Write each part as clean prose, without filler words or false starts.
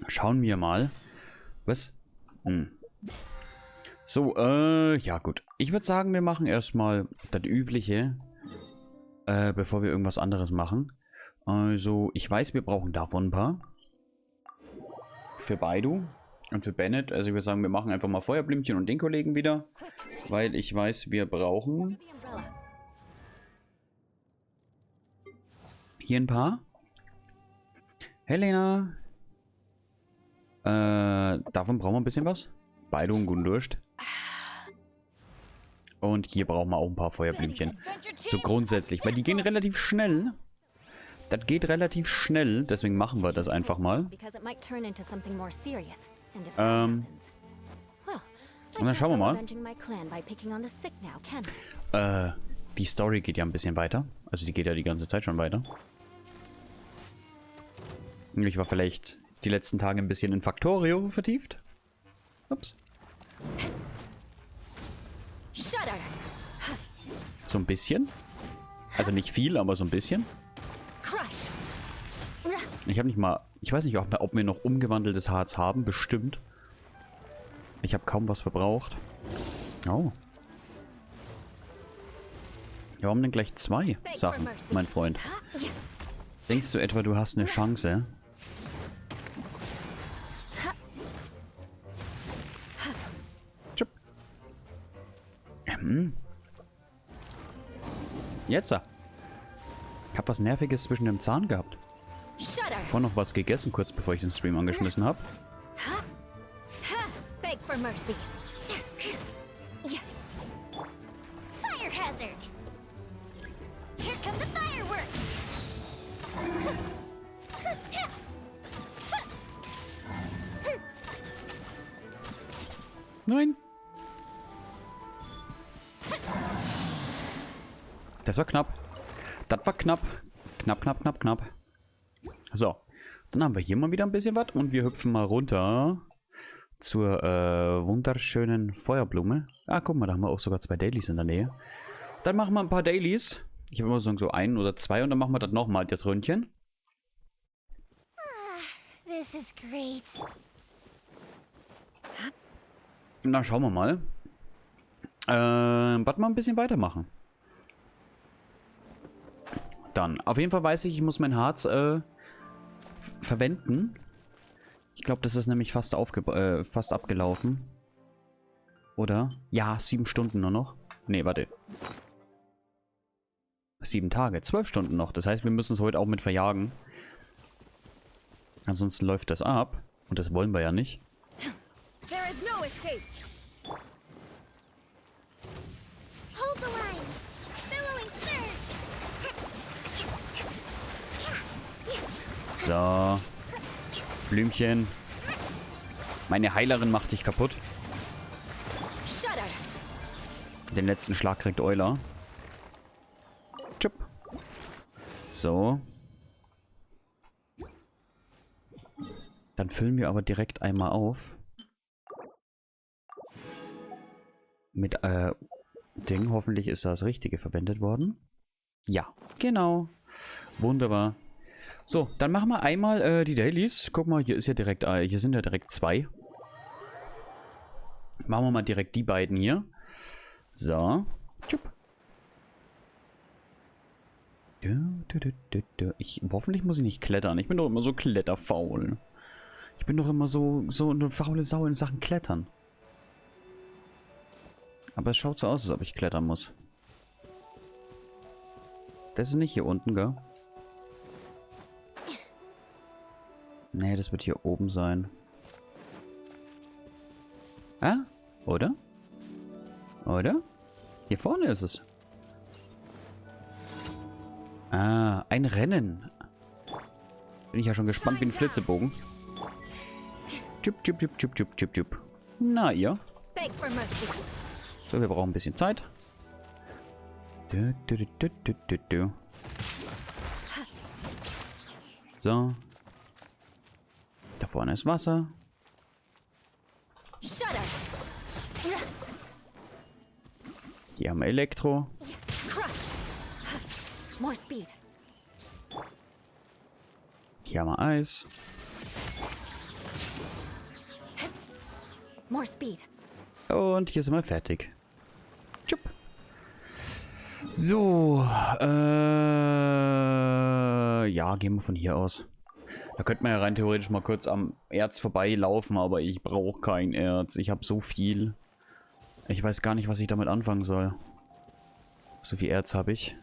Schauen wir mal. Was? So, ja gut. Ich würde sagen, wir machen erstmal das Übliche, bevor wir irgendwas anderes machen. Also, ich weiß, wir brauchen davon ein paar. Für Baidu und für Bennett. Also, ich würde sagen, wir machen einfach mal Feuerblümchen und den Kollegen wieder. Weil ich weiß, wir brauchen hier ein paar. Helena. Davon brauchen wir ein bisschen was. Baidu und guten Durst. Und hier brauchen wir auch ein paar Feuerblümchen. So grundsätzlich, weil die gehen relativ schnell. Das geht relativ schnell, deswegen machen wir das einfach mal. Und dann schauen wir mal. Die Story geht ja ein bisschen weiter. Also die geht ja die ganze Zeit schon weiter. Ich war vielleicht die letzten Tage ein bisschen in Factorio vertieft. Ups. So ein bisschen. Also nicht viel, aber so ein bisschen. Ich habe nicht mal... Ich weiß nicht, ob wir noch umgewandeltes Harz haben. Bestimmt. Ich habe kaum was verbraucht. Oh. Ja, warum denn gleich 2 Sachen, mein Freund? Denkst du etwa, du hast eine Chance? Jetzt. Ich habe was Nerviges zwischen dem Zahn gehabt. Vorhin noch was gegessen, kurz bevor ich den Stream angeschmissen habe. Nein. Das war knapp. Das war knapp. Knapp, knapp, knapp, knapp. So. Dann haben wir hier mal wieder ein bisschen was. Und wir hüpfen mal runter zur wunderschönen Feuerblume. Ah, guck mal, da haben wir auch sogar 2 Dailies in der Nähe. Dann machen wir ein paar Dailies. Ich habe immer so 1 oder 2 und dann machen wir das nochmal, das Ründchen. This is great. Und dann schauen wir mal. Was mal ein bisschen weitermachen. Dann. Auf jeden Fall weiß ich muss mein Harz verwenden. Ich glaube, das ist nämlich fast abgelaufen. Oder? Ja, 7 Stunden nur noch. Nee, warte. 7 Tage, 12 Stunden noch. Das heißt, wir müssen es heute auch mit verjagen. Ansonsten läuft das ab. Und das wollen wir ja nicht. There is no escape. Hold the line. Billowing surge. So. Blümchen. Meine Heilerin macht dich kaputt. Den letzten Schlag kriegt Euler. Tschüpp. So. Dann füllen wir aber direkt einmal auf. Mit, Ding. Hoffentlich ist das Richtige verwendet worden. Ja, genau. Wunderbar. So, dann machen wir einmal die Dailies. Guck mal, hier ist ja direkt, hier sind ja direkt 2. Machen wir mal direkt die beiden hier. So. Tschupp. Hoffentlich muss ich nicht klettern. Ich bin doch immer so kletterfaul. Ich bin doch immer so eine faule Sau in Sachen Klettern. Aber es schaut so aus, als ob ich klettern muss. Das ist nicht hier unten, gell? Nee, das wird hier oben sein. Ah? Oder? Oder? Hier vorne ist es. Ah, ein Rennen. Bin ich ja schon gespannt wie ein Flitzebogen. Tschüpp, tschüpp, tschüpp, tschüpp, tschüpp, tschüpp, tschüpp. Na, ihr? So, wir brauchen ein bisschen Zeit. So. Da vorne ist Wasser. Hier haben wir Elektro. Hier haben wir Eis. More speed. Und hier sind wir fertig. Tschüpp. So, ja, gehen wir von hier aus. Da könnte man ja rein theoretisch mal kurz am Erz vorbeilaufen, aber ich brauche kein Erz. Ich habe so viel. Ich weiß gar nicht, was ich damit anfangen soll. So viel Erz habe ich.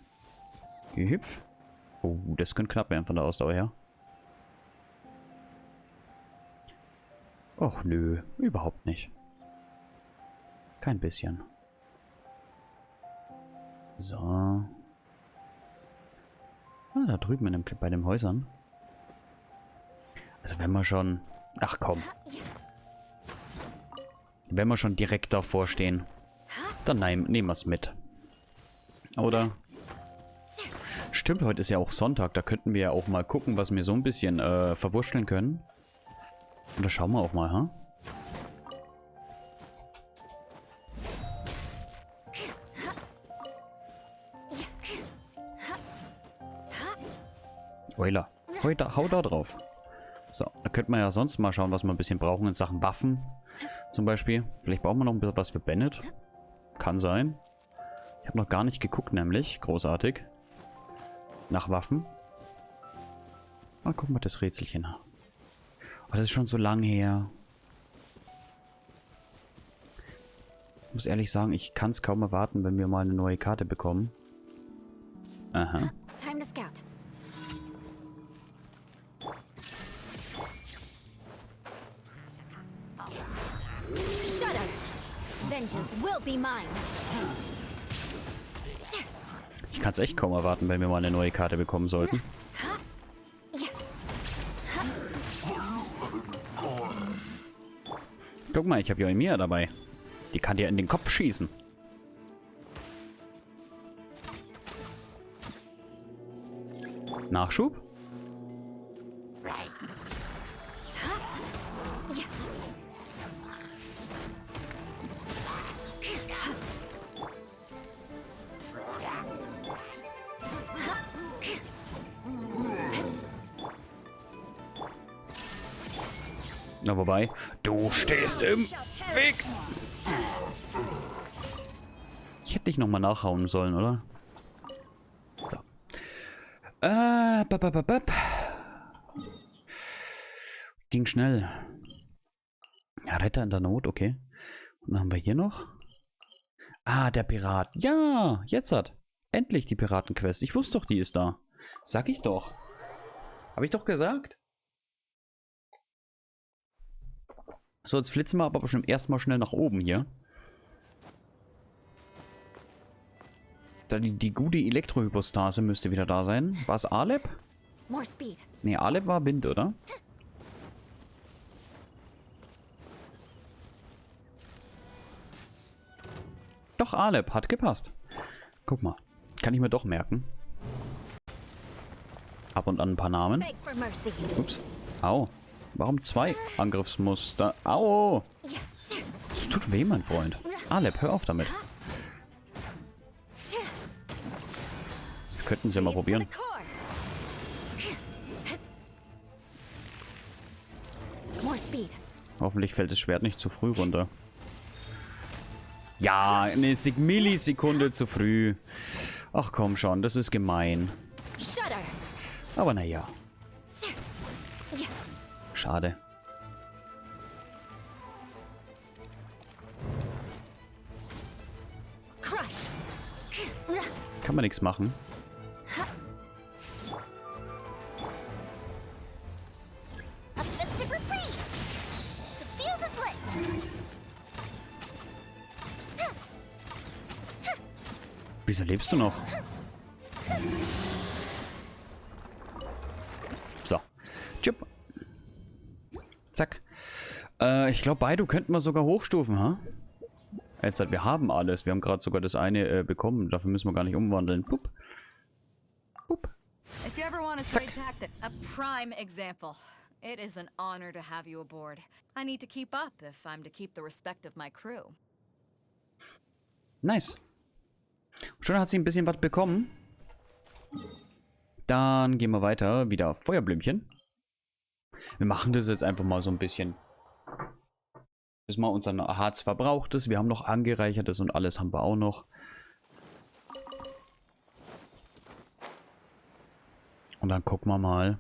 Hüpf. Oh, das könnte knapp werden von der Ausdauer her. Och, nö, überhaupt nicht. Kein bisschen. So. Ah, da drüben bei den Häusern. Also wenn wir schon... Ach komm. Wenn wir schon direkt davor stehen, dann nehmen wir es mit. Oder? Stimmt, heute ist ja auch Sonntag. Da könnten wir ja auch mal gucken, was wir so ein bisschen verwurschteln können. Und da schauen wir auch mal, ha? Oila. Hau da drauf. So, da könnte man ja sonst mal schauen, was wir ein bisschen brauchen in Sachen Waffen. Zum Beispiel. Vielleicht brauchen wir noch ein bisschen was für Bennett. Kann sein. Ich habe noch gar nicht geguckt, nämlich. Großartig. Nach Waffen. Mal gucken wir das Rätselchen an. Oh, das ist schon so lang her. Ich muss ehrlich sagen, ich kann es kaum erwarten, wenn wir mal eine neue Karte bekommen. Aha. Time to scout. Shudder. Vengeance will be mine. Ich kann es echt kaum erwarten, wenn wir mal eine neue Karte bekommen sollten. Guck mal, ich habe ja Mia dabei. Die kann dir in den Kopf schießen. Nachschub? Na, wobei, du stehst im Weg. Ich hätte dich nochmal nachhauen sollen, oder? So. Ging schnell. Ja, Retter in der Not, okay. Und dann haben wir hier noch. Ah, der Pirat. Ja, jetzt hat. Endlich die Piratenquest. Ich wusste doch, die ist da. Sag ich doch. Habe ich doch gesagt. So, jetzt flitzen wir aber schon erstmal schnell nach oben hier. Da die gute Elektrohypostase müsste wieder da sein. War es Aleb? Ne, Aleb war Wind, oder? Doch, Aleb hat gepasst. Guck mal. Kann ich mir doch merken. Ab und an ein paar Namen. Ups. Au. Warum 2 Angriffsmuster? Au! Das tut weh, mein Freund. Aleb, hör auf damit. Wir könnten es ja mal probieren. Hoffentlich fällt das Schwert nicht zu früh runter. Ja, eine Millisekunde zu früh. Ach komm schon, das ist gemein. Aber naja. Schade. Kann man nichts machen. Wieso lebst du noch? So. Chip. Zack. Ich glaube, beide könnten wir sogar hochstufen, ha? Jetzt halt, wir haben alles. Wir haben gerade sogar das eine bekommen. Dafür müssen wir gar nicht umwandeln. Pup. Pup. Zack. A prime example. It is an honor to have you aboard. I need to keep up if I'm to keep the respect of my crew. Nice. Schon hat sie ein bisschen was bekommen. Dann gehen wir weiter. Wieder auf Feuerblümchen. Wir machen das jetzt einfach mal so ein bisschen Bis mal unser Harz verbraucht ist. Wir haben noch angereichertes und alles haben wir auch noch. Und dann gucken wir mal.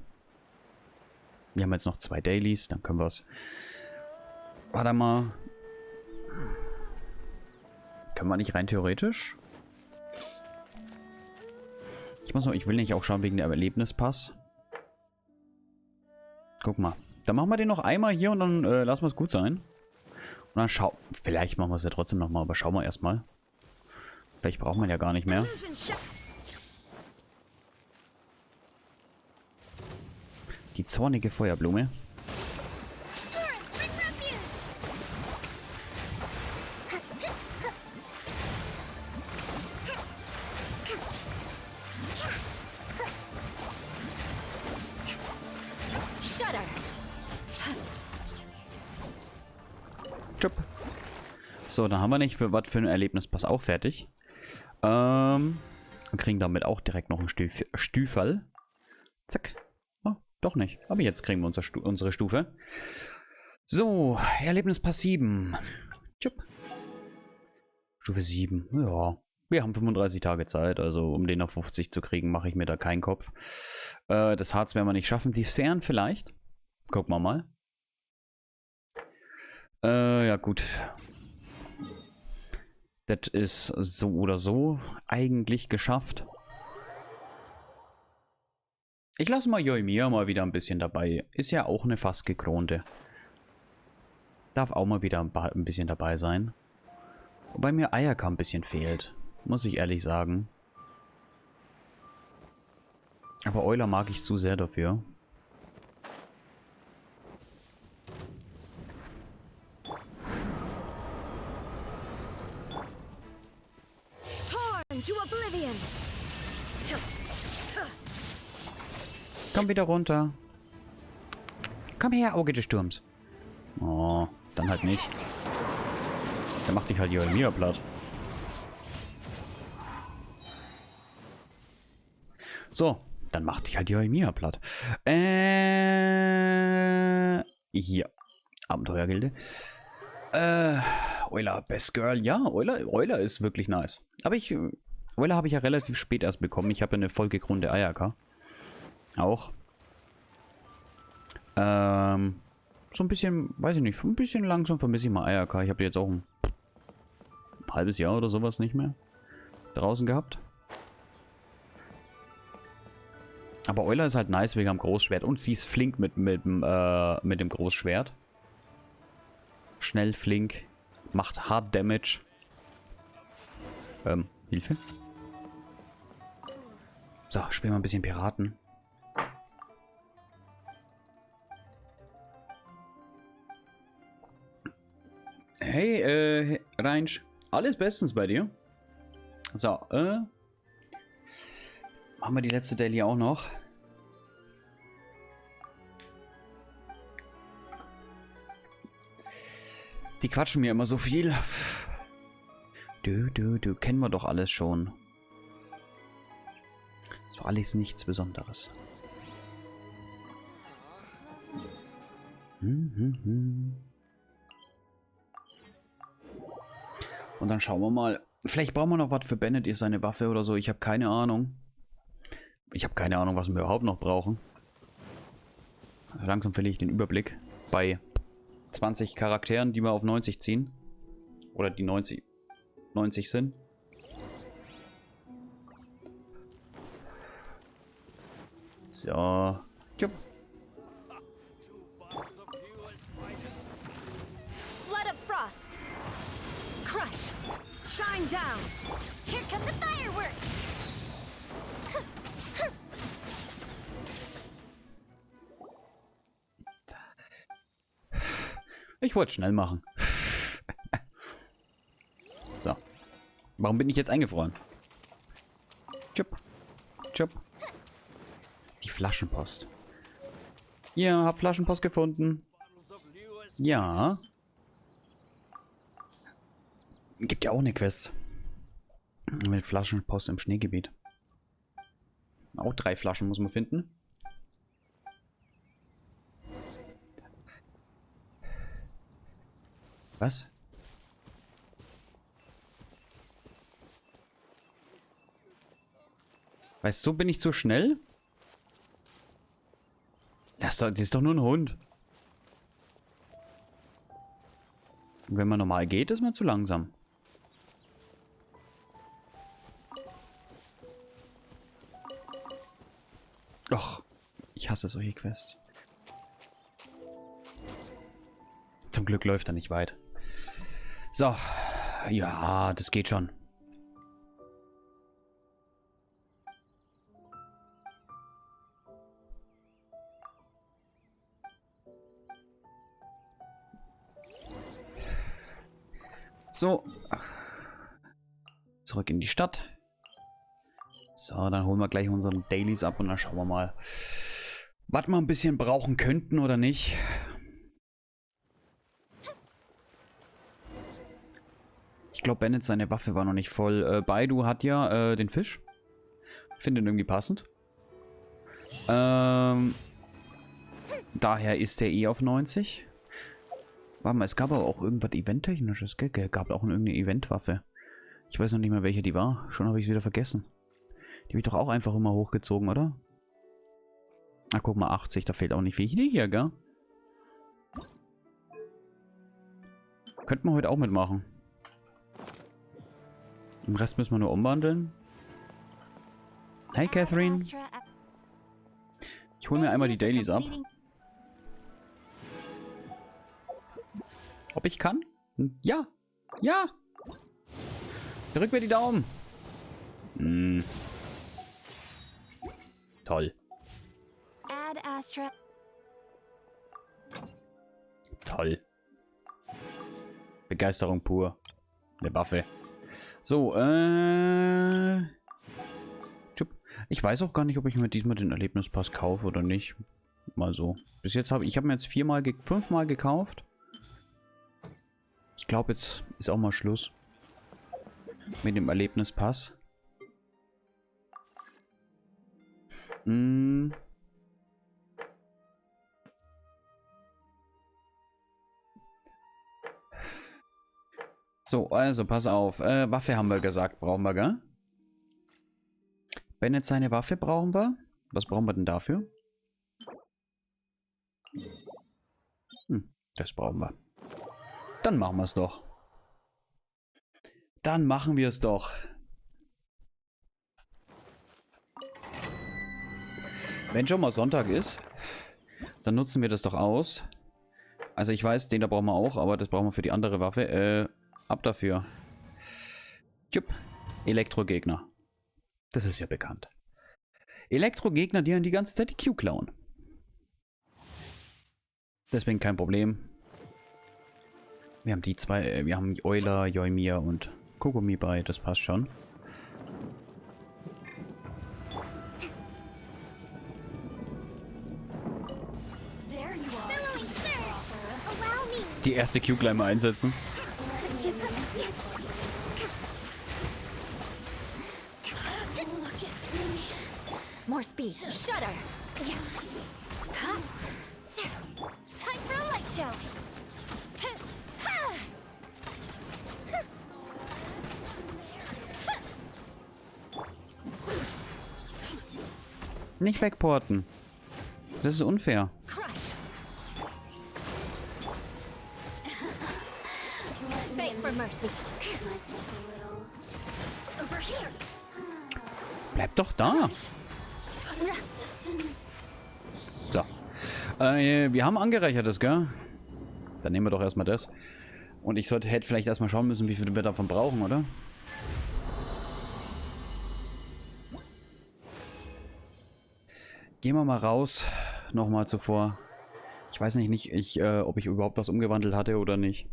Wir haben jetzt noch 2 Dailies, dann können wir es. Warte mal. Können wir nicht rein theoretisch? Ich will nicht auch schauen wegen der Erlebnispass. Guck mal. Dann machen wir den noch einmal hier und dann lassen wir es gut sein. Und dann schauen. Vielleicht machen wir es ja trotzdem nochmal, aber schauen wir erstmal. Vielleicht braucht man ja gar nicht mehr. Die zornige Feuerblume. So, dann haben wir nicht für was für ein Erlebnispass auch fertig. Und kriegen damit auch direkt noch einen Stüferl. Zack. Oh, doch nicht. Aber jetzt kriegen wir unsere Stufe. So, Erlebnispass 7. Tschüpp. Stufe 7. Ja. Wir haben 35 Tage Zeit, also um den auf 50 zu kriegen, mache ich mir da keinen Kopf. Das Harz werden wir nicht schaffen. Die Seren vielleicht. Gucken wir mal. Ja gut. Das ist so oder so eigentlich geschafft. Ich lasse mal Joimir mal wieder ein bisschen dabei. Ist ja auch eine fast gekronte. Darf auch mal wieder ein bisschen dabei sein. Wobei mir Ayaka ein bisschen fehlt. Muss ich ehrlich sagen. Aber Euler mag ich zu sehr dafür. Komm wieder runter. Komm her, Auge des Sturms. Oh, dann halt nicht. Der macht dich halt Joimir platt. So, dann macht dich halt Joimir platt. Hier. Abenteuergilde. Euler, Best Girl. Ja, Euler ist wirklich nice. Aber Euler habe ich ja relativ spät erst bekommen. Ich habe ja eine vollgekrönte Ayaka. Auch. So ein bisschen, weiß ich nicht, ein bisschen langsam vermisse ich mal Ayaka. Ich habe die jetzt auch ein halbes Jahr oder sowas nicht mehr draußen gehabt. Aber Euler ist halt nice wegen am Großschwert. Und sie ist flink mit dem Großschwert. Schnell, flink. Macht hart Damage. Hilfe. So, spielen wir ein bisschen Piraten. Hey, Reinsch. Alles bestens bei dir. So, machen wir die letzte Daily auch noch. Die quatschen mir immer so viel. Du, kennen wir doch alles schon. So alles nichts Besonderes. Und dann schauen wir mal. Vielleicht brauchen wir noch was für Bennett, ist seine Waffe oder so. Ich habe keine Ahnung. Ich habe keine Ahnung, was wir überhaupt noch brauchen. Langsam verliere ich den Überblick. Bei 20 Charakteren, die wir auf 90 ziehen. Oder die 90 sind. So. Tjup. Flood of frost. Crush. Shine down. Here come the fireworks. Ich wollte es schnell machen. So. Warum bin ich jetzt eingefroren? Tjup. Tjup. Die Flaschenpost. Ja, hab Flaschenpost gefunden. Ja. Gibt ja auch eine Quest. Mit Flaschenpost im Schneegebiet. Auch 3 Flaschen muss man finden. Was? Weißt du, bin ich zu schnell? Das ist doch nur ein Hund. Und wenn man normal geht, ist man zu langsam. Och, ich hasse solche Quests. Zum Glück läuft er nicht weit. So, ja, das geht schon. So. Zurück in die Stadt. So, dann holen wir gleich unsere Dailies ab und dann schauen wir mal, was wir ein bisschen brauchen könnten oder nicht. Ich glaube, Bennett, seine Waffe war noch nicht voll. Baidu hat ja den Fisch. Finde ihn irgendwie passend. Daher ist der eh auf 90. Warte mal, es gab aber auch irgendwas Eventtechnisches, gell? Gab auch irgendeine Eventwaffe. Ich weiß noch nicht mehr, welche die war. Schon habe ich es wieder vergessen. Die habe ich doch auch einfach immer hochgezogen, oder? Ah, guck mal, 80, da fehlt auch nicht viel. Die hier, gell? Könnten wir heute auch mitmachen. Den Rest müssen wir nur umwandeln. Hey, Catherine. Ich hole mir einmal die Dailies ab. Ob ich kann? Ja. Ja. Drück mir die Daumen. Hm. Toll. Toll. Begeisterung pur. Eine Waffe. So, ich weiß auch gar nicht, ob ich mir diesmal den Erlebnispass kaufe oder nicht. Mal so. Bis jetzt habe ich mir jetzt 5-mal gekauft. Ich glaube, jetzt ist auch mal Schluss mit dem Erlebnispass. Hm. So, also pass auf. Waffe haben wir gesagt, brauchen wir, gell? Bennett, seine Waffe brauchen wir. Was brauchen wir denn dafür? Das brauchen wir. Dann machen wir es doch. Dann machen wir es doch. Wenn schon mal Sonntag ist, dann nutzen wir das doch aus. Also ich weiß, den da brauchen wir auch, aber das brauchen wir für die andere Waffe. Ab dafür. Tschüpp. Elektrogegner. Das ist ja bekannt. Elektrogegner, die die ganze Zeit die Q klauen. Deswegen kein Problem. Wir haben die zwei, wir haben Euler, Joimir und Kokomi bei, das passt schon. Die erste Q gleich mal einsetzen. More speed. Shudder. Huh? Time for a light show. Nicht wegporten. Das ist unfair. Crush. Beg for mercy. Over here. Bleib doch da. So. Wir haben angereichertes, gell? Dann nehmen wir doch erstmal das. Und ich hätte vielleicht erstmal schauen müssen, wie viel wir davon brauchen, oder? Gehen wir mal raus. Nochmal zuvor. Ich weiß nicht, ob ich überhaupt was umgewandelt hatte oder nicht.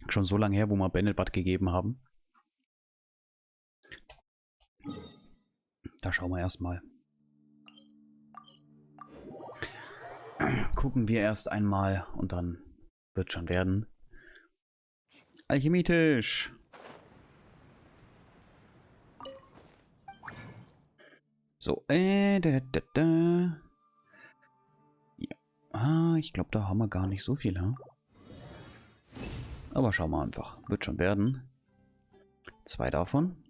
Schon so lange her, wo wir Bennett was gegeben haben. Da schauen wir erstmal. Gucken wir erst einmal und dann wird schon werden. Alchemietisch. So, Ja. Ah, ich glaube, da haben wir gar nicht so viel, ha? Aber schauen wir einfach. Wird schon werden. 2 davon.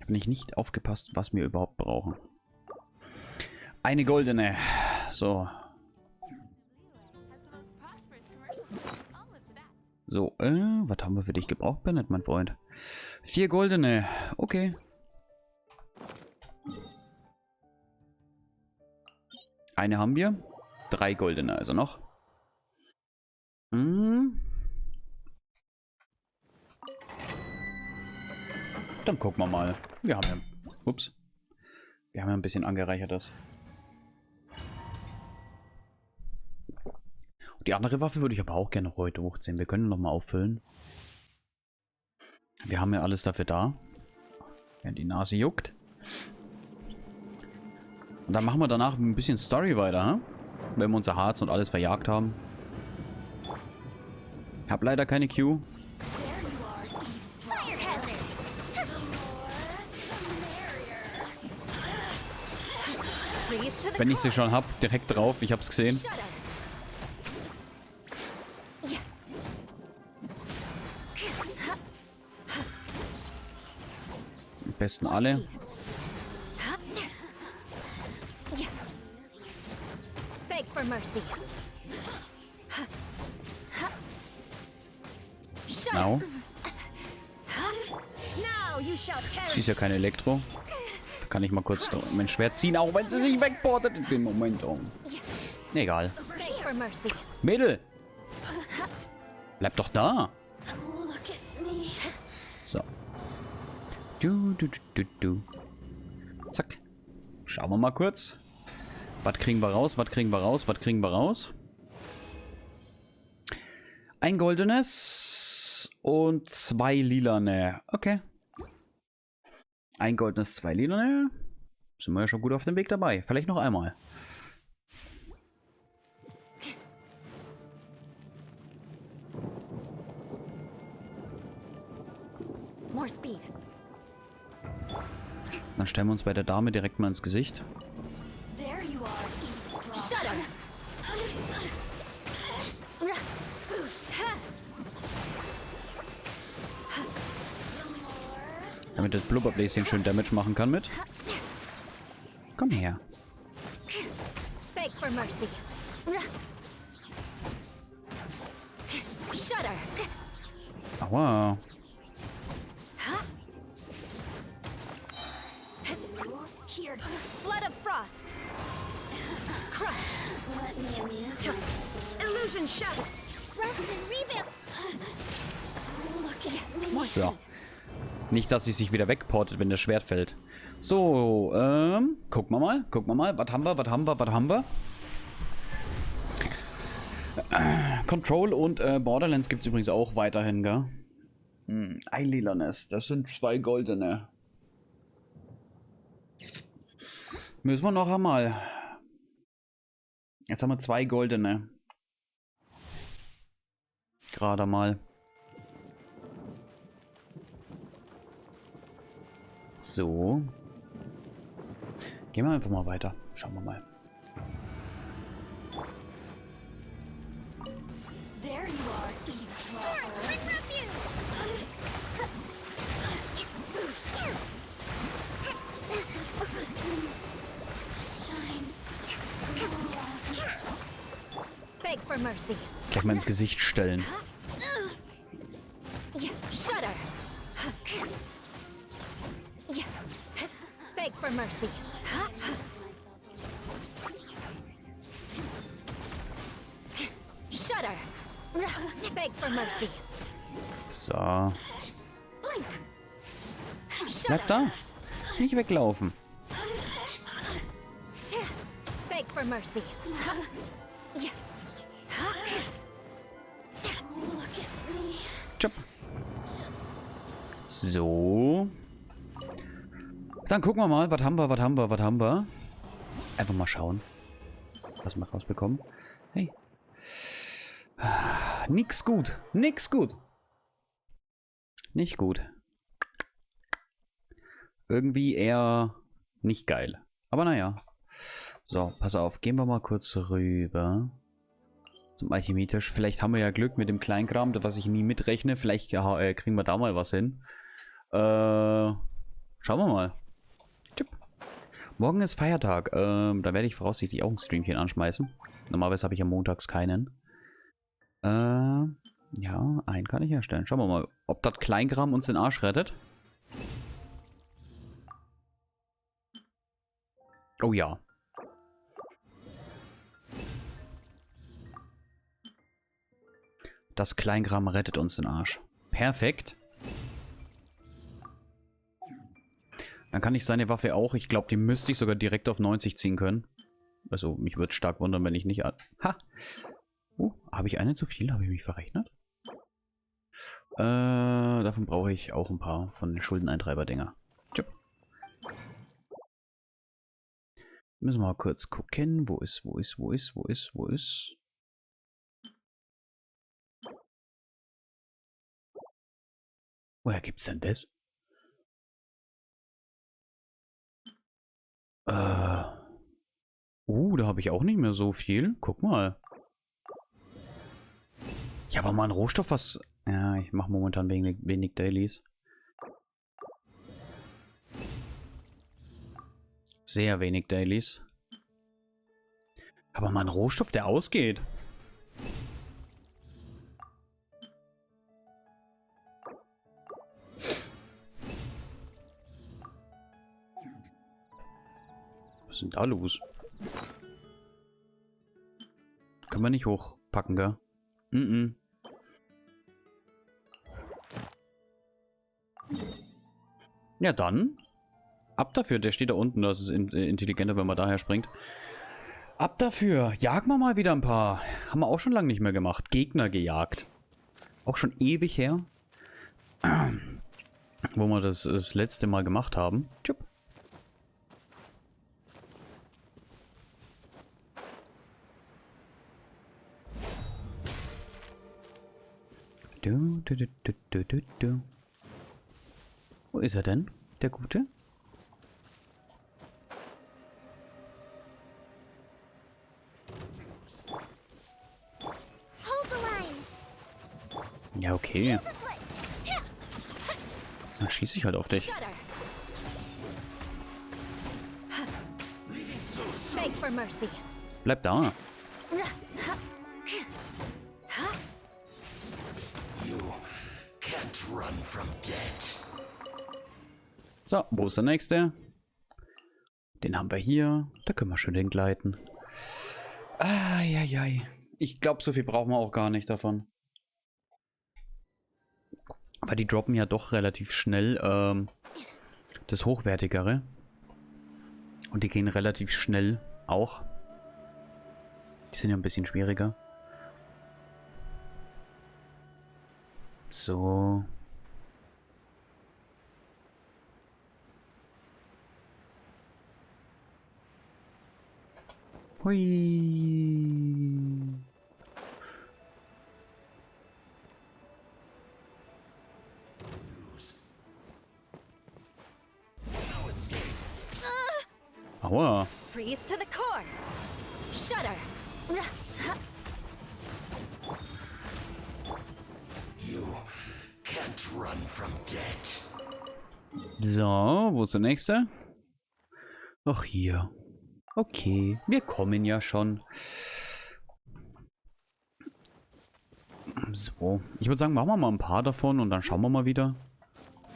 Habe nicht aufgepasst, was wir überhaupt brauchen. Eine goldene. So. So, was haben wir für dich gebraucht, Bennett, mein Freund? 4 goldene. Okay. Eine haben wir. 3 goldene also noch. Dann gucken wir mal. Wir haben ja... Ups. Wir haben ja ein bisschen angereichertes. Die andere Waffe würde ich aber auch gerne heute hochziehen. Wir können noch mal auffüllen. Wir haben ja alles dafür da. Wenn die Nase juckt. Und dann machen wir danach ein bisschen Story weiter, hm? Wenn wir unser Harz und alles verjagt haben. Ich habe leider keine Q. Wenn ich sie schon habe, direkt drauf. Ich habe es gesehen. Am besten alle. Genau. Sie ist ja kein Elektro. Da kann ich mal kurz mein Schwert ziehen, auch wenn sie sich wegportet in dem Moment. Egal. Mädel! Bleib doch da! So. Zack. Schauen wir mal kurz. Was kriegen wir raus? Was kriegen wir raus? Was kriegen wir raus? Ein goldenes und 2 lilane. Okay. Ein goldenes, 2 lilane. Sind wir ja schon gut auf dem Weg dabei. Vielleicht noch einmal. More speed. Dann stellen wir uns bei der Dame direkt mal ins Gesicht. There you are, eavesdropper. Damit das Blubberbläschen schön Damage machen kann mit. Komm her. Beg for mercy. Shudder. Aua. Flood of frost. Crush. Let me amuse you. Illusion shadow. Rest and rebuild. Look at me. Ja. Nicht, dass sie sich wieder wegportet, wenn das Schwert fällt. So, gucken wir mal. Gucken wir mal. Was haben wir? Was haben wir? Was haben wir? Control und Borderlands gibt es übrigens auch weiterhin, gell? Ein lilanes. Das sind 2 goldene. Müssen wir noch einmal. Jetzt haben wir 2 goldene. Gerade mal. So. Gehen wir einfach mal weiter. Schauen wir mal. There you are, eavesdropper. Bring refuge. Beg for mercy. Gleich mal ins Gesicht stellen. Shudder. Beg for mercy. Shudder. Beg for mercy. So. Blink. Bleib da. Nicht weglaufen. Beg for mercy. Tschüpp. So. Dann gucken wir mal, was haben wir, was haben wir, was haben wir. Einfach mal schauen, was wir rausbekommen. Hey. Nix gut. Nix gut. Nicht gut. Irgendwie eher nicht geil. Aber naja. So, pass auf. Gehen wir mal kurz rüber. Zum Alchemietisch. Vielleicht haben wir ja Glück mit dem Kleinkram, was ich nie mitrechne. Vielleicht kriegen wir da mal was hin. Schauen wir mal. Tipp. Morgen ist Feiertag. Da werde ich voraussichtlich auch ein Streamchen anschmeißen. Normalerweise habe ich ja montags keinen. Ja, einen kann ich herstellen. Schauen wir mal, ob das Kleinkram uns den Arsch rettet. Oh ja. Das Kleinkram rettet uns den Arsch. Perfekt. Dann kann ich seine Waffe auch, ich glaube, die müsste ich sogar direkt auf 90 ziehen können. Also, mich würde stark wundern, wenn ich nicht... Ha! Habe ich eine zu viel? Habe ich mich verrechnet? Davon brauche ich auch ein paar von den Schuldeneintreiber-Dinger. Tschüpp. Müssen wir mal kurz gucken. Wo ist? Woher gibt's denn das? Da habe ich auch nicht mehr so viel. Guck mal. Ich habe mal einen Rohstoff, was... Ja, ich mache momentan wenig Dailies. Sehr wenig Dailies. Aber mal einen Rohstoff, der ausgeht. Was ist denn da los? Können wir nicht hochpacken, gell? Ja, dann. Ab dafür. Der steht da unten. Das ist intelligenter, wenn man daher springt. Ab dafür. Jagen wir mal wieder ein paar. Haben wir auch schon lange nicht mehr gemacht. Gegner gejagt. Auch schon ewig her. Wo wir das letzte Mal gemacht haben. Tschüpp. Wo ist er denn, der Gute? Ja, okay. Dann schieße ich halt auf dich. Bleib da. So, wo ist der nächste? Den haben wir hier. Da können wir schön hingleiten. Eieiei. Ich glaube, so viel brauchen wir auch gar nicht davon. Aber die droppen ja doch relativ schnell das Hochwertigere. Und die gehen relativ schnell auch. Die sind ja ein bisschen schwieriger. So. Hui. Aua. Freeze to the core. Shudder. You can't run from death. So, wo ist der nächste? Ach, hier. Okay, wir kommen ja schon. So, ich würde sagen, machen wir mal ein paar davon und dann schauen wir mal wieder.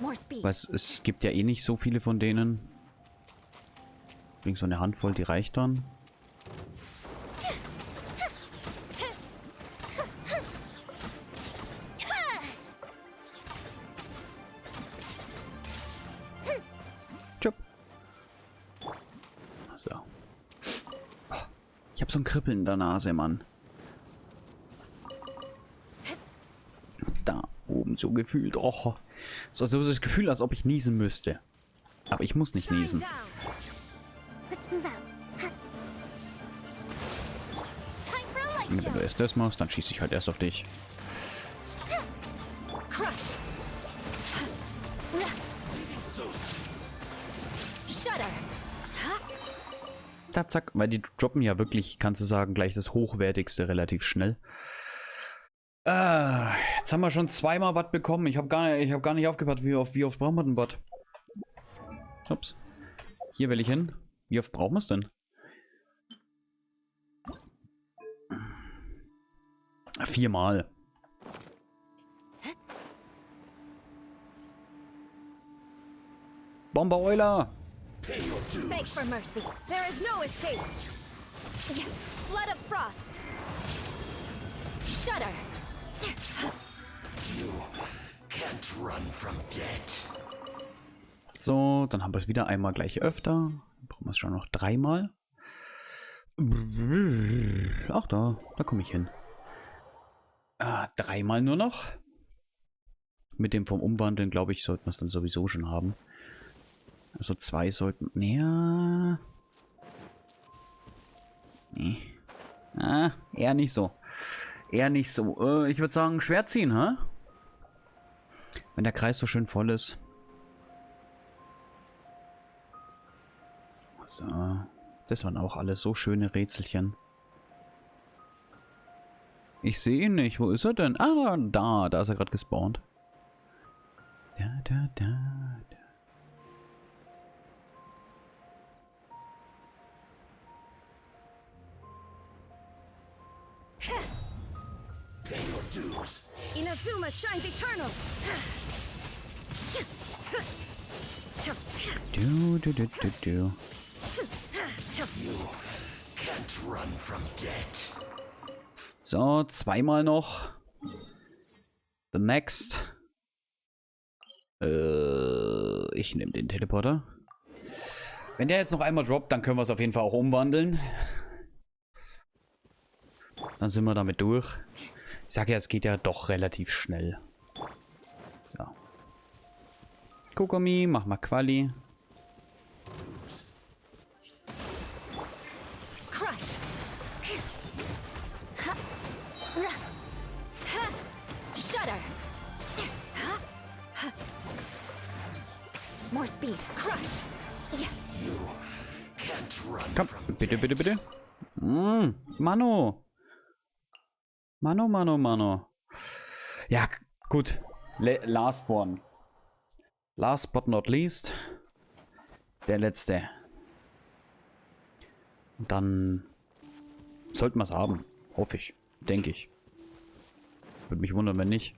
Weil es gibt ja eh nicht so viele von denen. Übrigens so eine Handvoll, die reicht dann. Tschüpp. So. Ich habe so ein Kribbeln in der Nase, Mann. Da oben so gefühlt. Oh. So das Gefühl, als ob ich niesen müsste. Aber ich muss nicht niesen. Und wenn du erst das machst, dann schieße ich halt erst auf dich. Das zack, weil die droppen ja wirklich, kannst du sagen, gleich das Hochwertigste relativ schnell. Jetzt haben wir schon zweimal was bekommen. Ich habe gar nicht aufgepasst, wie oft brauchen wir denn was? Ups. Hier will ich hin. Wie oft brauchen wir es denn? 4-mal. Bomber-Euler! Beg for mercy. There is no escape. Flood of frost. Shudder. You can't run from dead. So, dann haben wir es wieder einmal gleich öfter. Dann brauchen wir es schon noch 3-mal. Ach, da komme ich hin. 3-mal nur noch. Mit dem vom Umwandeln, glaube ich, sollten wir es dann sowieso schon haben. Also 2 sollten... Ja. Nee. Eher nicht so. Eher nicht so. Ich würde sagen, Schwert ziehen, hä? Wenn der Kreis so schön voll ist. So. Das waren auch alles so schöne Rätselchen. Ich sehe ihn nicht. Wo ist er denn? Ah, da ist er gerade gespawnt. Da. Pay your dues. Inazuma shines eternal. Du. You can't run from dead. So, 2-mal noch. The next. Ich nehme den Teleporter. Wenn der jetzt noch einmal droppt, dann können wir es auf jeden Fall auch umwandeln. Dann sind wir damit durch. Ich sage ja, es geht ja doch relativ schnell. So. Kokomi, mach mal Quali. Crush. Shudder. More speed. Crush. You can't run Komm, from bitte, dead. bitte. Mano. Mano. Ja, gut. Last one. Last but not least. Der letzte. Und dann sollten wir es haben. Hoffe ich. Denke ich. Würde mich wundern, wenn nicht.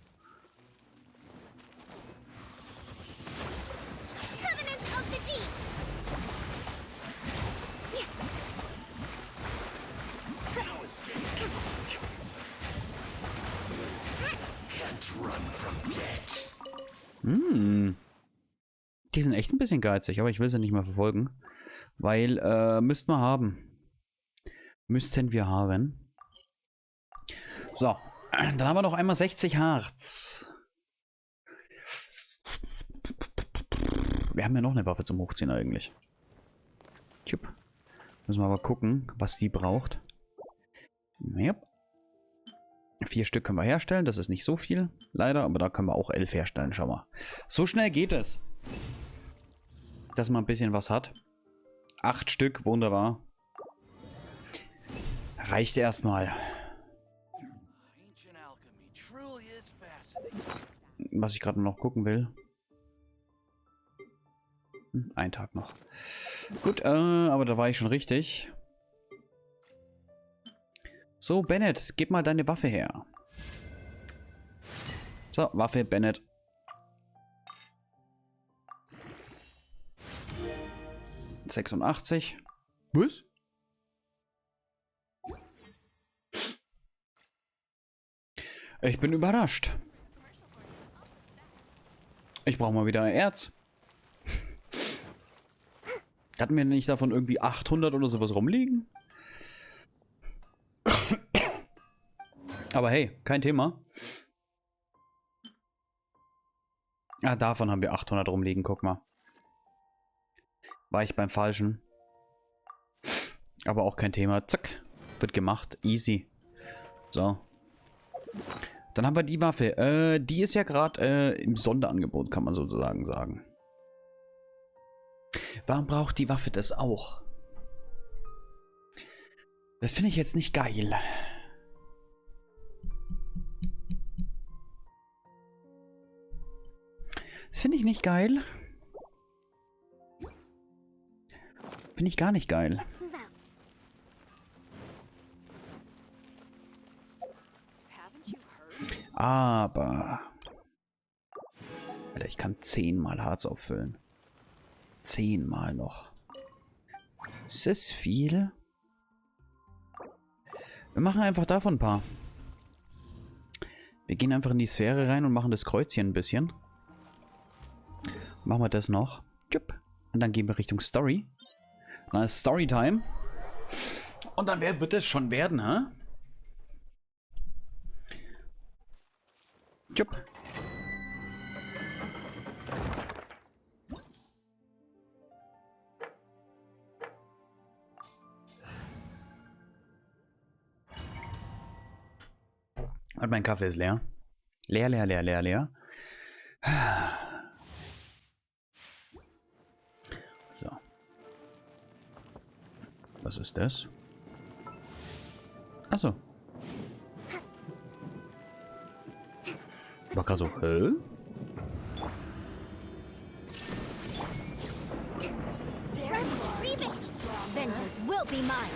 Covenant of the Deep. Can't run from dead. Die sind echt ein bisschen geizig, aber ich will sie nicht mehr verfolgen. Weil, müssten wir haben. Müssten wir haben. So. Dann haben wir noch einmal 60 Harz. Wir haben ja noch eine Waffe zum Hochziehen eigentlich. Tschüpp. Müssen wir aber gucken, was die braucht. Yep. 4 Stück können wir herstellen. Das ist nicht so viel, leider. Aber da können wir auch 11 herstellen. Schau mal. So schnell geht es. Dass man ein bisschen was hat. 8 Stück, wunderbar. Reicht erstmal. Was ich gerade noch gucken will. Ein Tag noch. Gut, aber da war ich schon richtig. So, Bennett, gib mal deine Waffe her. So, Waffe, Bennett. $86. Was? Ich bin überrascht. Ich brauche mal wieder Erz. Hatten wir nicht davon irgendwie 800 oder sowas rumliegen? Aber hey, kein Thema. Ah, davon haben wir 800 rumliegen, guck mal. War ich beim Falschen. Aber auch kein Thema. Zack. Wird gemacht. Easy. So. Dann haben wir die Waffe. Die ist ja gerade im Sonderangebot, kann man sozusagen sagen. Warum braucht die Waffe das auch? Das finde ich jetzt nicht geil. Das finde ich nicht geil. Finde ich gar nicht geil. Let's move out. Aber... Alter, ich kann 10-mal Harz auffüllen. 10-mal noch. Ist das viel? Wir machen einfach davon ein paar. Wir gehen einfach in die Sphäre rein und machen das Kreuzchen ein bisschen. Machen wir das noch. Und dann gehen wir Richtung Story. Dann ist Storytime. Und dann wird es schon werden, hä? Jupp. Und mein Kaffee ist leer. Leer, leer, leer, leer, leer. So. Was ist das? Achso. War gerade so, hä? Vengeance will be mine.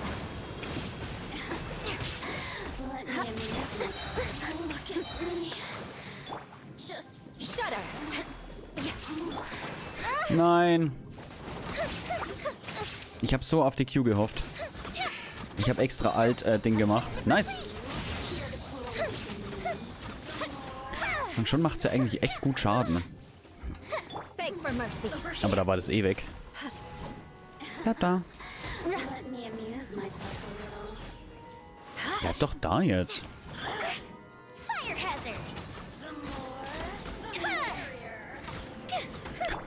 Let me amuse myself. Look at me. Just shudder. Nein. Ich habe so auf die Q gehofft. Ich habe extra Alt-Ding gemacht. Nice. Und schon macht sie eigentlich echt gut Schaden. Aber da war das eh weg. Bleib da. Let me amuse myself a little. Bleib doch da jetzt. Fire hazard.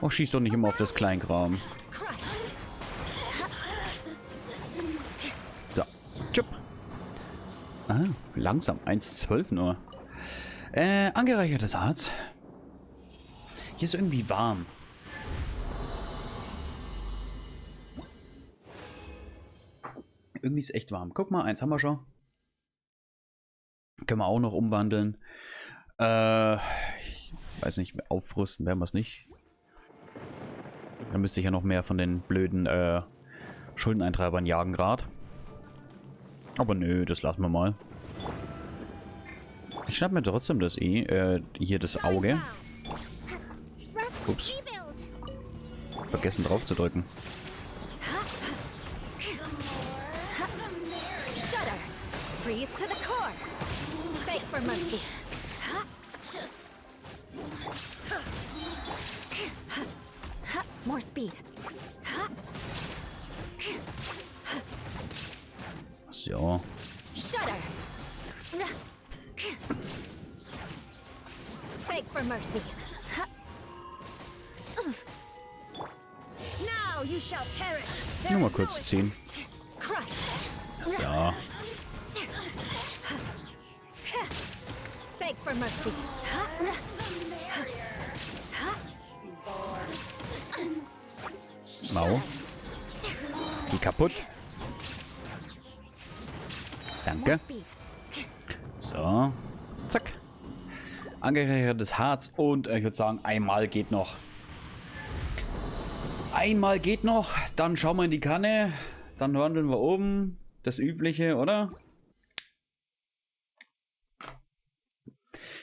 Oh, schieß doch nicht immer auf das Kleinkram. So. Tschüpp. Ah, langsam. 1,12 nur. Angereichertes Harz. Hier ist irgendwie warm. Irgendwie ist echt warm. Guck mal, 1 haben wir schon. Können wir auch noch umwandeln. Ich weiß nicht, aufrüsten werden wir es nicht. Da müsste ich ja noch mehr von den blöden Schuldeneintreibern jagen gerade. Aber nö, das lassen wir mal. Ich schnapp mir trotzdem das hier das Auge. Ups. Vergessen drauf zu drücken. Freeze to the core. Beg for mercy. More speed. So. Shudder. Beg for mercy. Now you shall perish. Nur mal kurz ziehen. Crush. So. Beg for mercy. Mau. Die kaputt. Danke. So. Zack. Angereichertes Harz und ich würde sagen, einmal geht noch. Einmal geht noch. Dann schauen wir in die Kanne. Dann wandeln wir oben. Das Übliche, oder?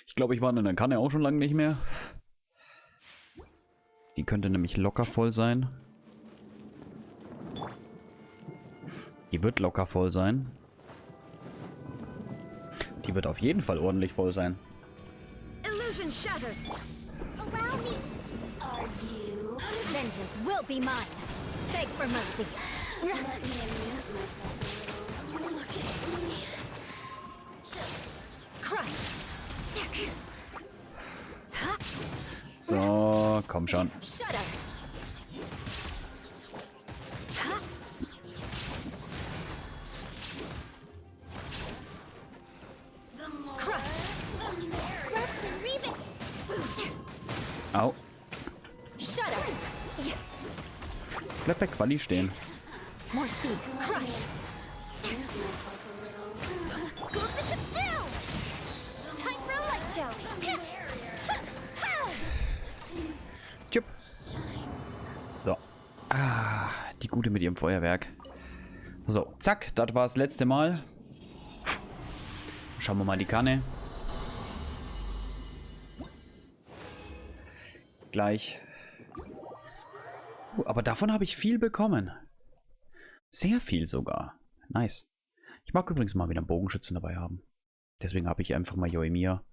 Ich glaube, ich war in der Kanne auch schon lange nicht mehr. Die könnte nämlich locker voll sein. Die wird locker voll sein. Die wird auf jeden Fall ordentlich voll sein. Illusion shattered. Allow me. Are you? Vengeance will be mine. Beg for mercy. Let me amuse myself a little. Look at me. Just crush. So, komm schon. Shudder. Crush. Au. Shudder. Bleib bei Quali stehen. More speed. Crush. Go up the ship too! Time for a light show! Tschüpp. So. Ah, die Gute mit ihrem Feuerwerk. So, zack, das war das letzte Mal. Schauen wir mal die Kanne. Gleich. Aber davon habe ich viel bekommen. Sehr viel sogar. Nice. Ich mag übrigens mal wieder einen Bogenschützen dabei haben. Deswegen habe ich einfach mal Joemir.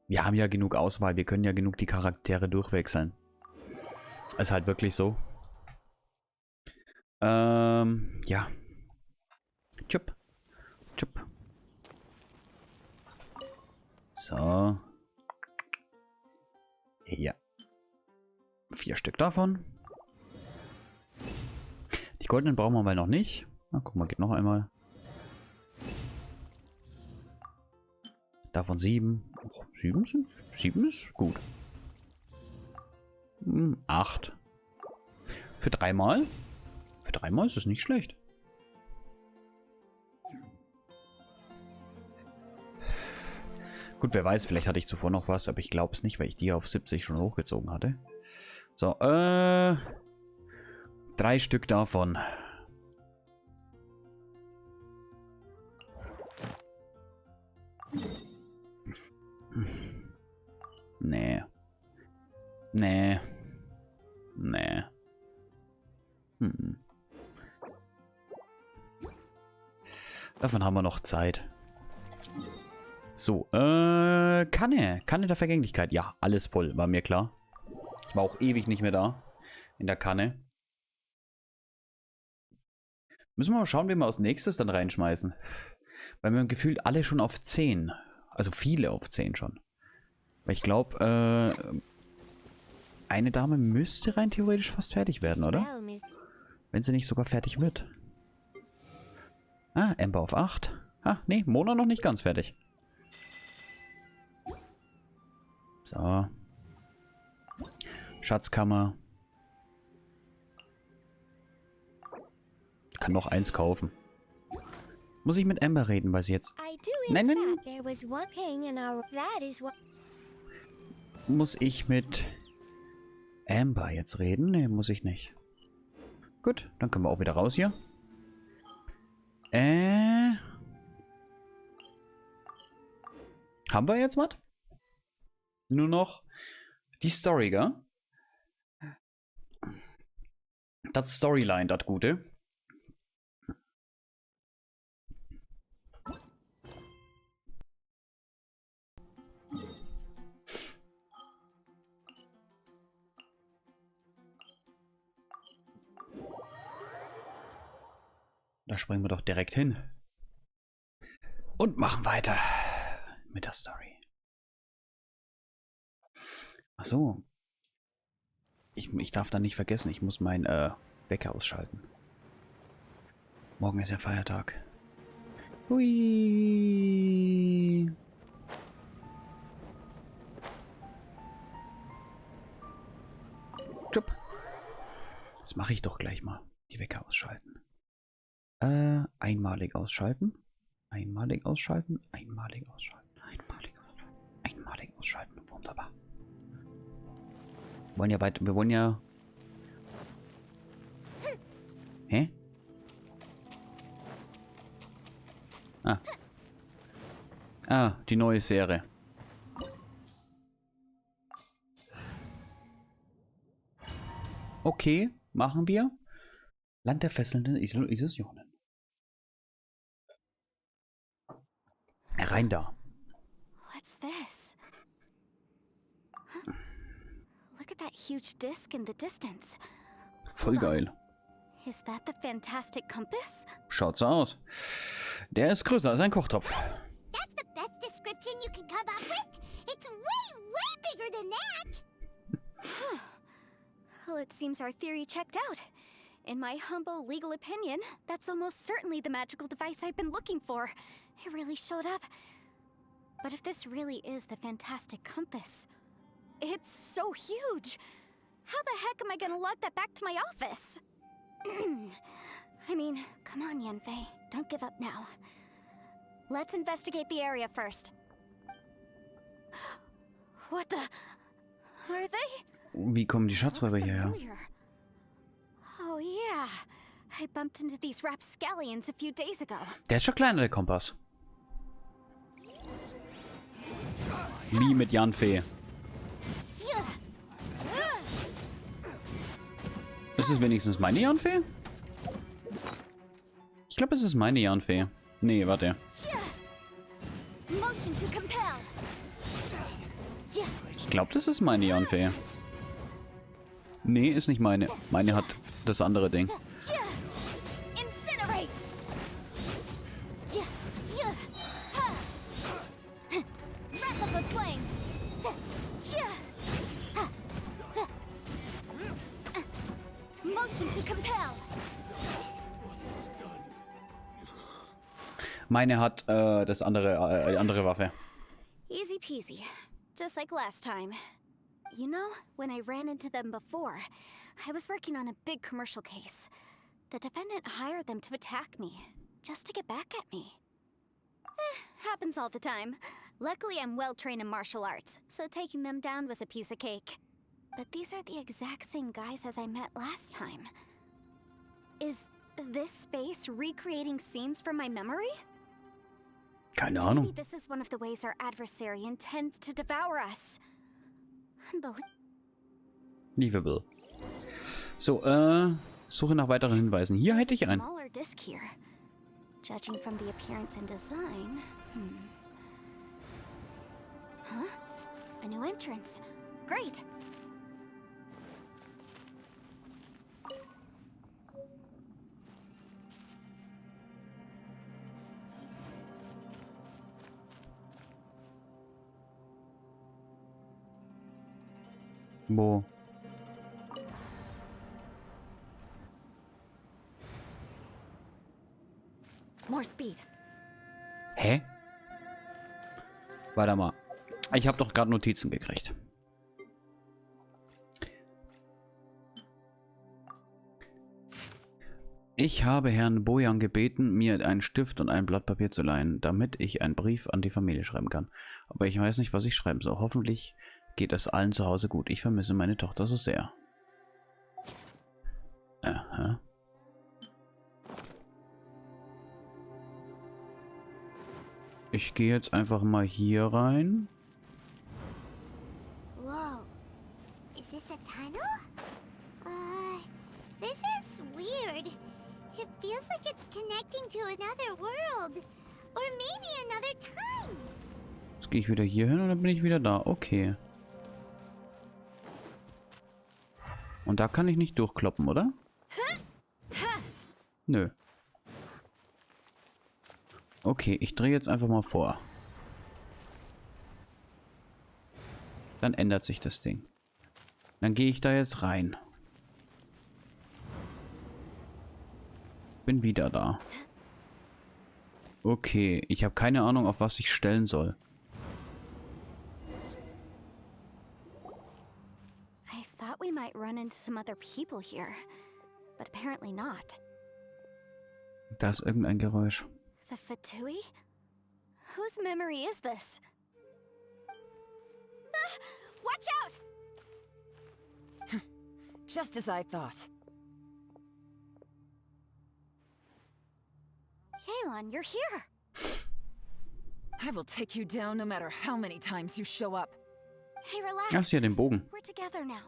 Wir haben ja genug Auswahl. Wir können ja genug die Charaktere durchwechseln. Ist halt wirklich so. Ja. Tschüpp. Tschüpp. So. Ja. 4 Stück davon. Die goldenen brauchen wir mal noch nicht. Na, guck mal, geht noch einmal. Davon 7. Oh, 7 ist gut. 8. Für 3 Mal? Für 3 Mal ist es nicht schlecht. Gut, wer weiß, vielleicht hatte ich zuvor noch was, aber ich glaube es nicht, weil ich die auf 70 schon hochgezogen hatte. So, 3 Stück davon. Nee. Nee. Nee. Davon haben wir noch Zeit. So, Kanne. Kanne der Vergänglichkeit. Ja, alles voll, war mir klar. Ich war auch ewig nicht mehr da. In der Kanne. Müssen wir mal schauen, wie wir als nächstes dann reinschmeißen. Weil wir gefühlt alle schon auf 10. Also viele auf 10 schon. Weil ich glaube, eine Dame müsste rein theoretisch fast fertig werden, oder? Wenn sie nicht sogar fertig wird. Ah, Ember auf 8. Ah, nee, Mona noch nicht ganz fertig. So. Schatzkammer. Kann noch 1 kaufen. Muss ich mit Ember reden, weil sie jetzt... Nein. Muss ich mit Amber jetzt reden? Ne, muss ich nicht. Gut, dann können wir auch wieder raus hier. Haben wir jetzt was? Nur noch die Story, gell? Das Storyline, das Gute. Da springen wir doch direkt hin. Und machen weiter mit der Story. Ach so. Ich darf da nicht vergessen, ich muss meinen Wecker ausschalten. Morgen ist ja Feiertag. Hui. Tschüpp. Das mache ich doch gleich mal. Die Wecker ausschalten. Einmalig ausschalten. Einmalig ausschalten. Einmalig ausschalten. Einmalig ausschalten. Einmalig ausschalten. Wunderbar. Wir wollen ja weiter. Wir wollen ja. Hä? Ah. Ah, die neue Serie. Okay, machen wir. Land der fesselnden Illusionen. Rein da. What's this? Huh? Look at that huge disc in the distance. Voll geil. Is that the fantastic compass? Schaut so aus. Der ist größer als ein Kochtopf. That's the best description you can come up with. It's way bigger than that. Well, it seems our theory checked out. In my humble legal opinion, that's almost certainly the magical device I've been looking for. It really showed up. But if this really is the fantastic compass, it's so huge. How the heck am I gonna lug that back to my office? I mean, come on, Yanfei. Don't give up now. Let's investigate the area first. What the... Are they? Wie kommen die Schatzräuber hierher? Familiar. Oh yeah. I bumped into these rapscallions a few days ago. Der ist schon kleiner, der Kompass. Wie mit Janfee. Ist es wenigstens meine Janfee? Ich glaube, es ist meine Janfee. Nee, warte. Motion to compel. Ich glaube, das ist meine Janfee. Nee, ist nicht meine. Meine hat das andere Ding. Incinerate. Wrap up a flame. Motion to compel. Meine hat das andere, die andere Waffe. Easy peasy. Just like last time. You know, when I ran into them before, I was working on a big commercial case. The defendant hired them to attack me, just to get back at me. Happens all the time. Luckily, I'm well trained in martial arts, so taking them down was a piece of cake. But these are the exact same guys as I met last time. Is this space recreating scenes from my memory? Keine Maybe Ahnung. this is one of the ways our adversary intends to devour us. Unbelievable. So, Suche nach weiteren Hinweisen. Hier hätte ich einen. Smaller disc here. Judging from the appearance and design. Huh? A new entrance. Great. Wo? More speed. Hä? Warte mal. Ich habe doch gerade Notizen gekriegt. Ich habe Herrn Bojan gebeten, mir einen Stift und ein Blatt Papier zu leihen, damit ich einen Brief an die Familie schreiben kann. Aber ich weiß nicht, was ich schreiben soll. Hoffentlich geht es allen zu Hause gut. Ich vermisse meine Tochter so sehr. Aha. Ich gehe jetzt einfach mal hier rein. Whoa. Is this a tunnel? This is weird. It feels like it's connecting to another world. Or maybe another time. Jetzt gehe ich wieder hier hin und dann bin ich wieder da. Okay. Und da kann ich nicht durchkloppen, oder? Nö. Okay, ich drehe jetzt einfach mal vor. Dann ändert sich das Ding. Dann gehe ich da jetzt rein. Bin wieder da. Okay, ich habe keine Ahnung, auf was ich stellen soll. I thought we might run into some other people here, but apparently not. Da ist irgendein Geräusch. The Fatui? Whose memory is this? Watch out! Just as I thought. Yelan, you're here. I will take you down no matter how many times you show up. Hey, relax. Ach, hier den Bogen. We're together now.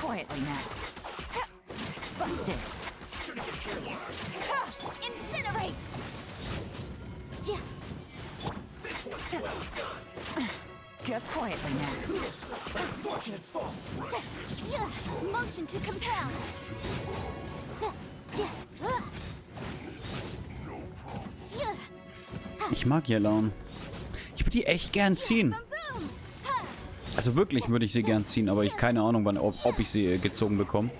Quietly now. Busted. Incinerate! Get quietly now. Motion to compel. Ich mag Yelan. Ich würde die echt gern ziehen. Also wirklich würde ich sie gern ziehen, aber ich keine Ahnung, wann, ob ich sie gezogen bekomme.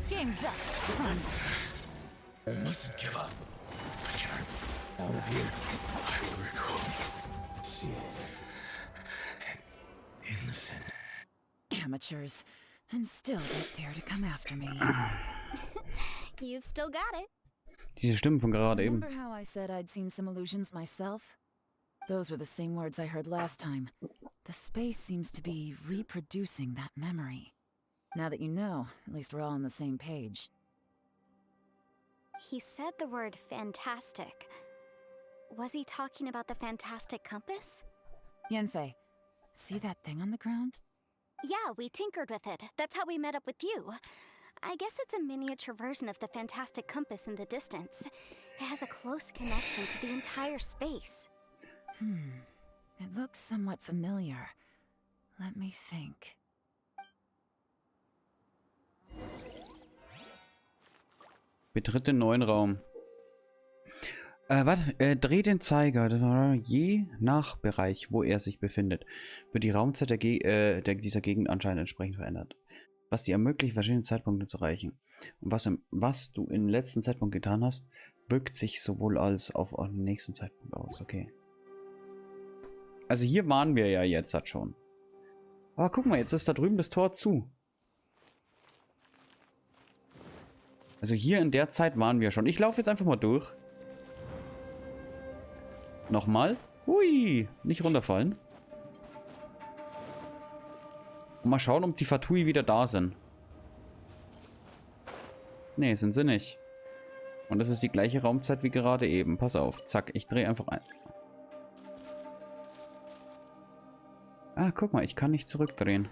Game's up. I mustn't give up. Out of here, I will recall. See. innocent. Amateurs. And still don't dare to come after me. You've still got it. Diese Stimmen von gerade eben. Remember how I said I'd seen some illusions myself? Those were the same words I heard last time. The space seems to be reproducing that memory. Now that you know, at least we're all on the same page. He said the word fantastic. Was he talking about the fantastic compass? Yanfei, see that thing on the ground? Yeah, we tinkered with it. That's how we met up with you. I guess it's a miniature version of the fantastic compass in the distance. It has a close connection to the entire space. It looks somewhat familiar. Let me think. Betritt den neuen Raum. Dreht den Zeiger je nach Bereich, wo er sich befindet. Wird die Raumzeit dieser Gegend anscheinend entsprechend verändert. Was dir ermöglicht, verschiedene Zeitpunkte zu erreichen. Und was du im letzten Zeitpunkt getan hast, wirkt sich sowohl als auf den nächsten Zeitpunkt aus. Okay. Also hier waren wir ja jetzt halt schon. Aber guck mal, jetzt ist da drüben das Tor zu. Also hier in der Zeit waren wir schon. Ich laufe jetzt einfach mal durch. Nochmal. Hui, nicht runterfallen. Und mal schauen, ob die Fatui wieder da sind. Nee, sind sie nicht. Und das ist die gleiche Raumzeit wie gerade eben. Pass auf. Zack, ich drehe einfach ein. Ah, guck mal, ich kann nicht zurückdrehen.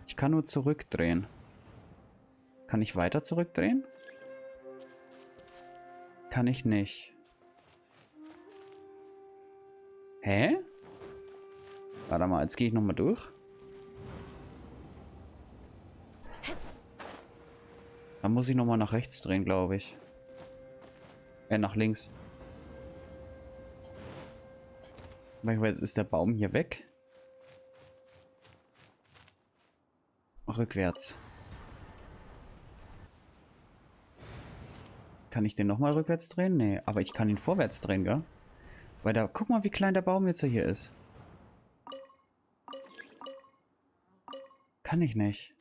Ich kann nur zurückdrehen. Kann ich weiter zurückdrehen? Kann ich nicht. Hä? Warte mal, jetzt gehe ich nochmal durch. Dann muss ich nochmal nach rechts drehen, glaube ich. Nach links. Jetzt ist der Baum hier weg. Rückwärts. Kann ich den nochmal rückwärts drehen? Nee, aber ich kann ihn vorwärts drehen, gell? Weil da, guck mal, wie klein der Baum jetzt hier ist. Kann ich nicht.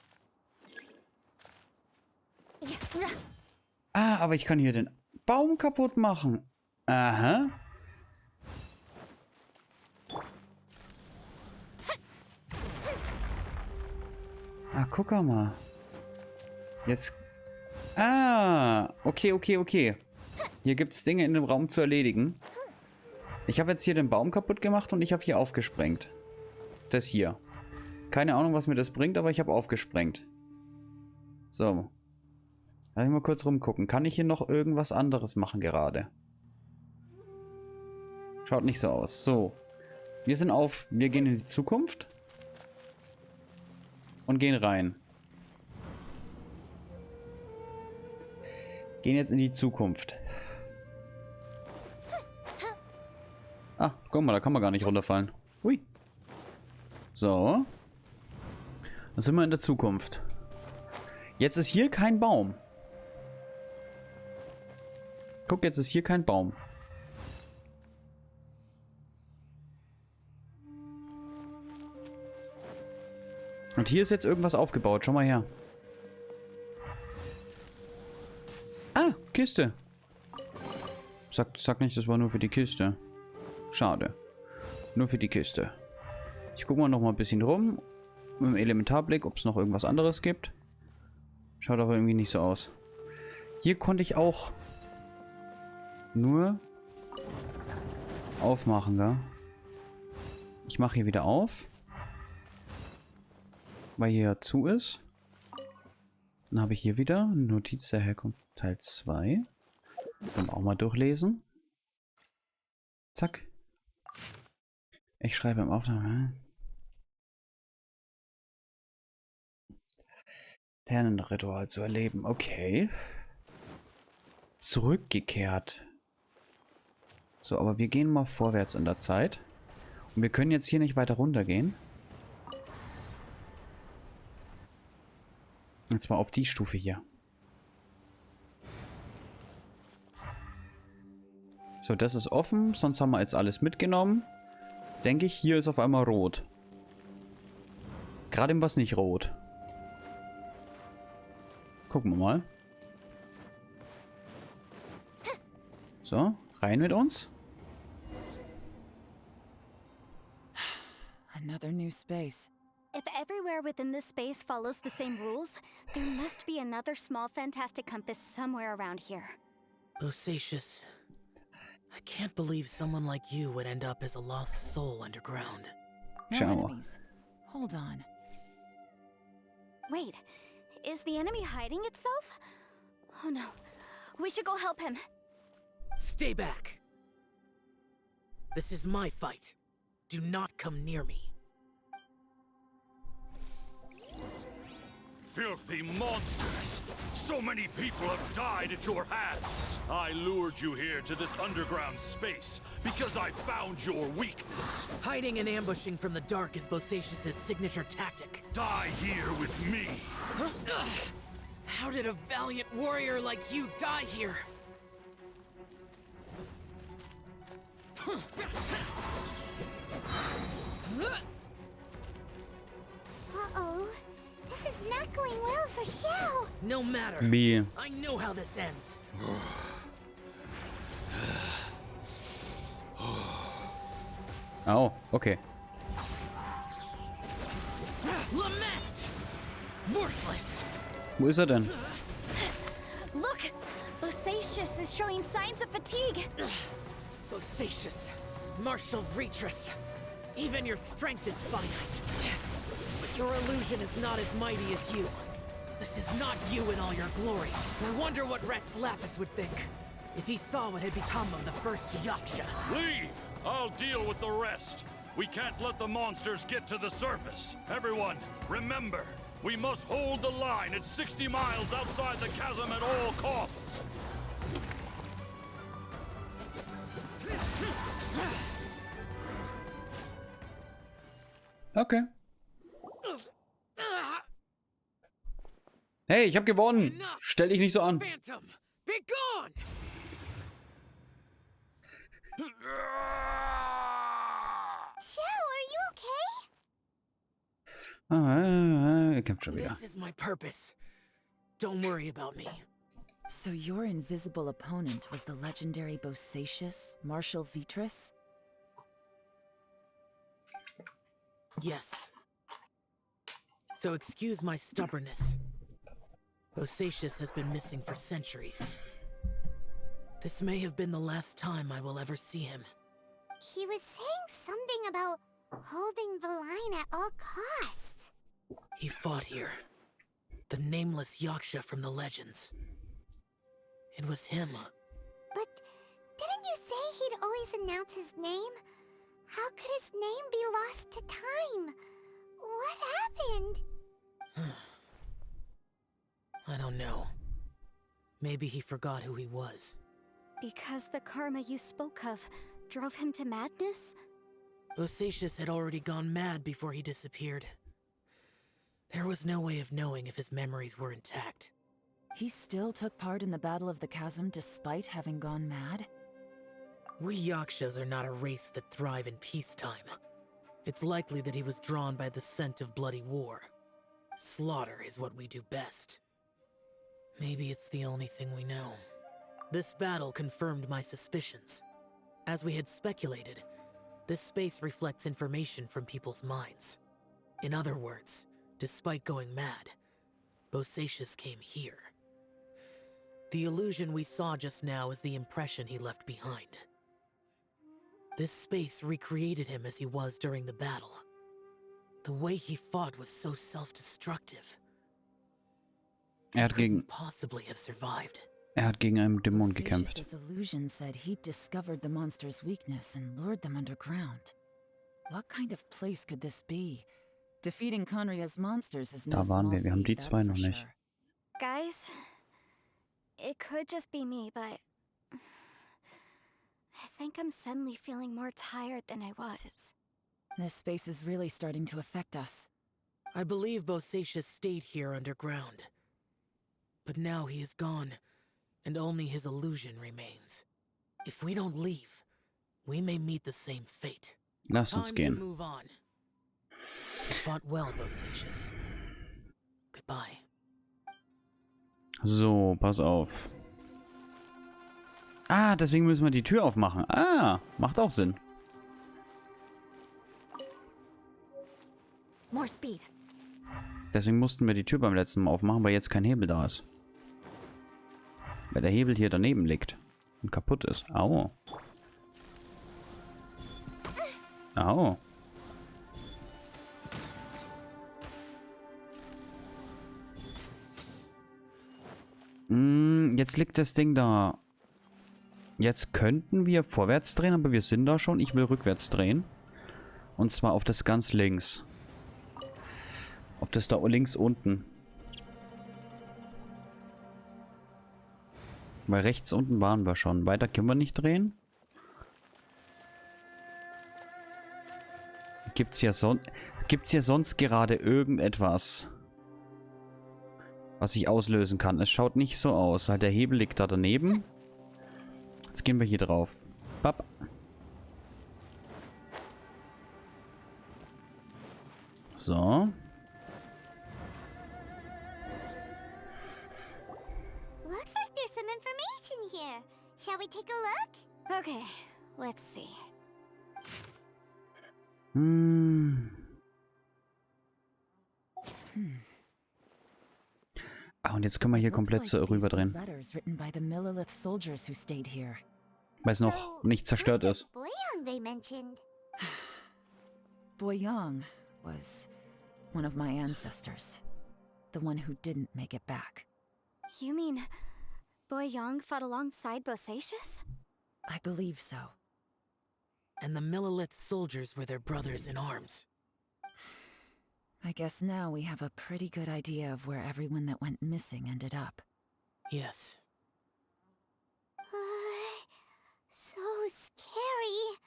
Ah, aber ich kann hier den Baum kaputt machen. Aha. Ah, guck mal. Jetzt. Ah, okay. Hier gibt es Dinge in dem Raum zu erledigen. Ich habe jetzt hier den Baum kaputt gemacht und ich habe hier aufgesprengt. Das hier. Keine Ahnung, was mir das bringt, aber ich habe aufgesprengt. So. Lass mich mal kurz rumgucken. Kann ich hier noch irgendwas anderes machen gerade? Schaut nicht so aus. So. Wir sind auf. Wir gehen in die Zukunft. Und gehen rein. Gehen jetzt in die Zukunft. Ah, guck mal, da kann man gar nicht runterfallen. Hui. So. Dann sind wir in der Zukunft. Jetzt ist hier kein Baum. Guck, jetzt ist hier kein Baum. Und hier ist jetzt irgendwas aufgebaut. Schau mal her. Ah, Kiste. Sag nicht, das war nur für die Kiste. Schade. Nur für die Kiste. Ich gucke mal noch mal ein bisschen rum. Mit dem Elementarblick, ob es noch irgendwas anderes gibt. Schaut aber irgendwie nicht so aus. Hier konnte ich auch nur aufmachen, gell? Ich mache hier wieder auf. Weil hier zu ist. Dann habe ich hier wieder Notiz der Herkunft Teil 2. Dann auch mal durchlesen. Zack. Ich schreibe im Aufnahme. Ternenritual zu erleben. Okay. Zurückgekehrt. So, aber wir gehen mal vorwärts in der Zeit. Und wir können jetzt hier nicht weiter runter gehen. Und zwar auf die Stufe hier. So, das ist offen. Sonst haben wir jetzt alles mitgenommen. denke ich, hier ist auf einmal rot. Gerade eben was nicht rot. Gucken wir mal. So, rein mit uns. Another new space. If everywhere within this space follows the same rules, there must be another small fantastic compass somewhere around here. Bosacious. I can't believe someone like you would end up as a lost soul underground. No Schauen wir. enemies. Hold on. Wait, is the enemy hiding itself? Oh no, we should go help him. Stay back. This is my fight. Do not come near me. Filthy monsters! So many people have died at your hands! I lured you here to this underground space because I found your weakness. Hiding and ambushing from the dark is Bosacious's signature tactic. Die here with me! How did a valiant warrior like you die here? Uh-oh. This is not going well for Xiao. No matter. B. I know how this ends. Oh, okay. Lament! Worthless! Wo ist er denn? Look! Bosacious is showing signs of fatigue. Bosacious. Martial Retris. Even your strength is finite. But your illusion is not as mighty as you. This is not you in all your glory. I wonder what Rex Lapis would think if he saw what had become of the first Yaksha. Leave! I'll deal with the rest. We can't let the monsters get to the surface. Everyone, remember, we must hold the line at 60 miles outside the chasm at all costs. Okay. Hey, ich hab gewonnen. Stell dich nicht so an. Phantom, be gone! Xiao, are you okay? Er kämpft schon wieder. This is my purpose. Don't worry about me. So your invisible opponent was the legendary Bosacious, Martial Vitris? Yes. So excuse my stubbornness. Bosacious has been missing for centuries. This may have been the last time I will ever see him. He was saying something about holding the line at all costs. He fought here. The nameless Yaksha from the legends. It was him. But didn't you say he'd always announce his name? How could his name be lost to time? What happened? I don't know. Maybe he forgot who he was. Because the karma you spoke of drove him to madness? Bosacious had already gone mad before he disappeared. There was no way of knowing if his memories were intact. He still took part in the Battle of the Chasm despite having gone mad? We Yakshas are not a race that thrive in peacetime. It's likely that he was drawn by the scent of bloody war. Slaughter is what we do best. Maybe it's the only thing we know. This battle confirmed my suspicions. As we had speculated, this space reflects information from people's minds. In other words, despite going mad, Bosacious came here. The illusion we saw just now is the impression he left behind. This space recreated him as he was during the battle. The way he fought was so self-destructive. He couldn't possibly have survived. Hat gegen einen Dämon gekämpft. Bosacious's illusion said he'd discovered the monster's weakness and lured them underground. What kind of place could this be? Defeating Conria's monsters is no Da waren small wir haben die feat, zwei that's noch for nicht. sure. Guys, it could just be me, but I think I'm suddenly feeling more tired than I was. This space is really starting to affect us. I believe Bosacious stayed here underground. But now he is gone, and only his illusion remains. If we don't leave, we may meet the same fate. Lass uns Time to gehen. move on. You fought well, Bosacius. Goodbye. So, pass auf. Ah, deswegen müssen wir die Tür aufmachen. Ah, macht auch Sinn. More speed. Deswegen mussten wir die Tür beim letzten Mal aufmachen, weil jetzt kein Hebel da ist. Weil der Hebel hier daneben liegt und kaputt ist. Au. Au. Jetzt liegt das Ding da. Jetzt könnten wir vorwärts drehen, aber wir sind da schon. Ich will rückwärts drehen. Und zwar auf das ganz links. Auf das da links unten. Weil rechts unten waren wir schon. Weiter können wir nicht drehen. Gibt's hier sonst gerade irgendetwas, was ich auslösen kann? Es schaut nicht so aus. Halt, der Hebel liegt da daneben. Jetzt gehen wir hier drauf. Bap. So. Looks like there's some information here. Shall we take a look? Okay, let's see. Ah, und jetzt können wir hier komplett so rüberdrehen. Letters written by the Millilith soldiers who stayed here. Weil es noch nicht zerstört ist. Boyang they mentioned. Boyang was one of my ancestors. The one who didn't make it back. You mean Boyang fought alongside Bosacius? I believe so. And the Millilith soldiers were their brothers in arms. I guess now we have a pretty good idea of where everyone that went missing ended up. Yes. So scary.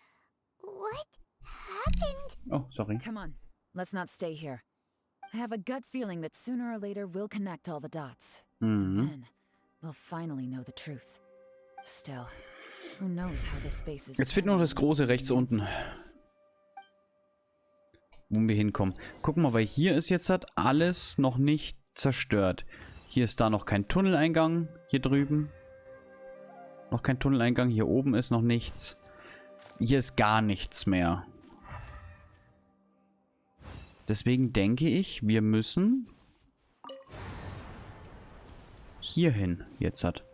What happened? Oh, sorry. Come on, let's not stay here. I have a gut feeling that sooner or later we'll connect all the dots. And then we'll finally know the truth. Still, who knows how this space is. Jetzt fehlt nur das große rechts unten, wo wir hinkommen. Gucken wir, weil hier ist jetzt halt alles noch nicht zerstört. Hier ist da noch kein Tunneleingang. Hier drüben. Noch kein Tunneleingang. Hier oben ist noch nichts. Hier ist gar nichts mehr. Deswegen denke ich, wir müssen hierhin jetzt hat.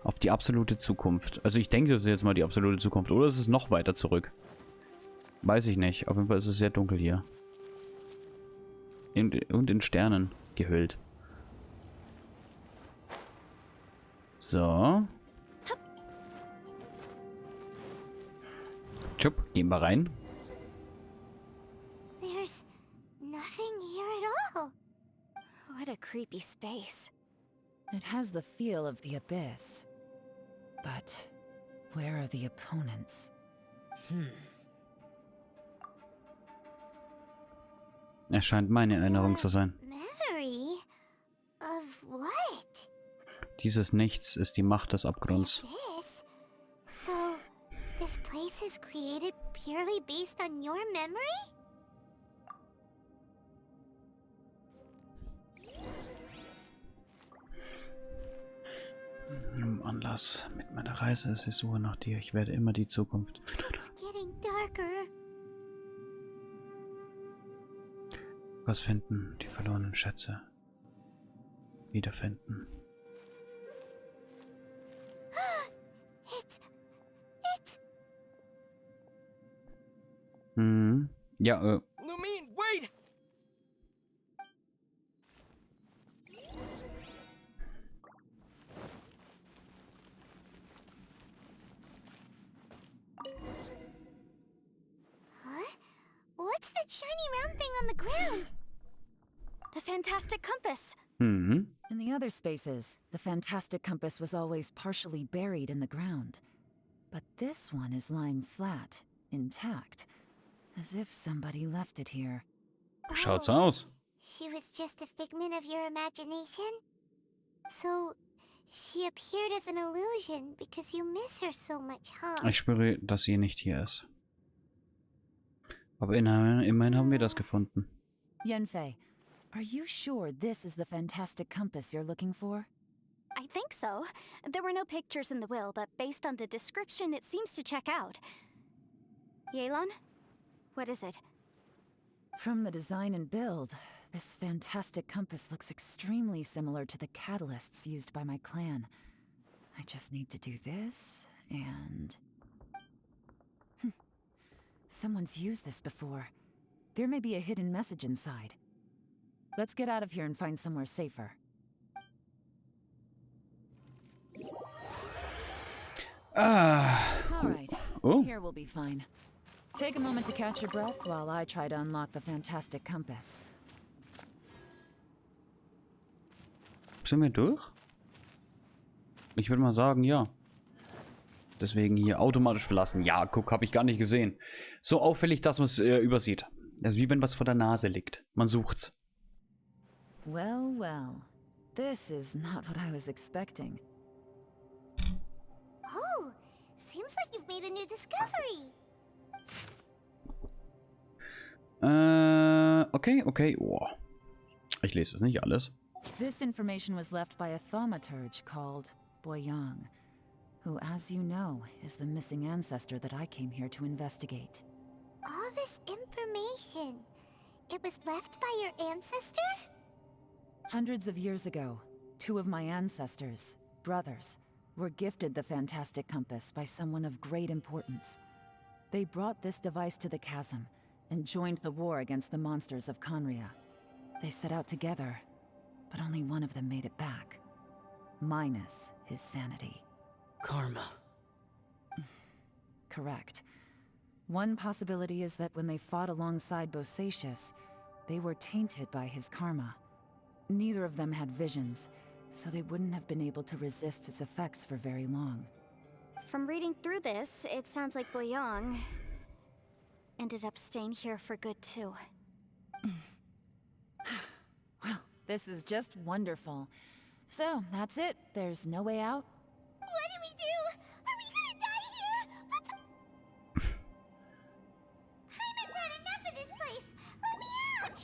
Auf die absolute Zukunft. Also ich denke, das ist jetzt mal die absolute Zukunft. Oder ist es noch weiter zurück? Weiß ich nicht. Auf jeden Fall ist es sehr dunkel hier. Und in Sternen gehüllt. So. Tschupp, gehen wir rein. There's nothing here at all. What a creepy space. It has the feel of the abyss. But where are the opponents? Es scheint meine Erinnerung zu sein. Memory? Of what? Dieses Nichts ist die Macht des Abgrunds. This? So, this place is created purely based on your memory? Anlass mit meiner Reise ist die Suche nach dir. Ich werde immer die Zukunft. It's getting darker. Was finden? Die verlorenen Schätze. Wiederfinden. It's... Ja, Lumine, wait! Huh? What's that shiny round thing on the ground? The fantastic compass. In the other spaces, the fantastic compass was always partially buried in the ground. But this one is lying flat, intact, as if somebody left it here. Schaut's aus. She was just a figment of your imagination? So, she appeared as an illusion because you miss her so much, huh? Ich spüre, dass sie nicht hier ist. Aber immerhin haben wir das gefunden. Yenfei, are you sure this is the fantastic compass you're looking for? I think so. There were no pictures in the will, but based on the description, it seems to check out. Yelan? What is it? From the design and build, this fantastic compass looks extremely similar to the catalysts used by my clan. I just need to do this, and... Someone's used this before. There may be a hidden message inside. Let's get out of here and find somewhere safer. All right. Oh. Here we'll be fine. Take a moment to catch your breath while I try to unlock the fantastic compass. Sind wir durch? Ich würde mal sagen, ja. Deswegen hier automatisch verlassen. Ja, guck, habe ich gar nicht gesehen. So auffällig, dass man es übersieht. Das ist wie wenn was vor der Nase liegt. Man sucht's. Well, well. This is not what I was expecting. Oh, seems like you've made a new discovery. Okay. Oh. Ich lese es nicht alles. This information was left by a thaumaturge called Boyang, who, as you know, is the missing ancestor that I came here to investigate. All this information, it was left by your ancestor? Hundreds of years ago, two of my ancestors, brothers, were gifted the fantastic compass by someone of great importance. They brought this device to the chasm and joined the war against the monsters of Conria. They set out together, but only one of them made it back, minus his sanity. Karma. Correct. One possibility is that when they fought alongside Bosacius, they were tainted by his karma. Neither of them had visions, so they wouldn't have been able to resist its effects for very long. From reading through this, it sounds like Boyang ended up staying here for good too. Well, this is just wonderful. So, that's it. There's no way out? What do we do? Are we gonna die here? Hyman's had enough of this place. Let me out!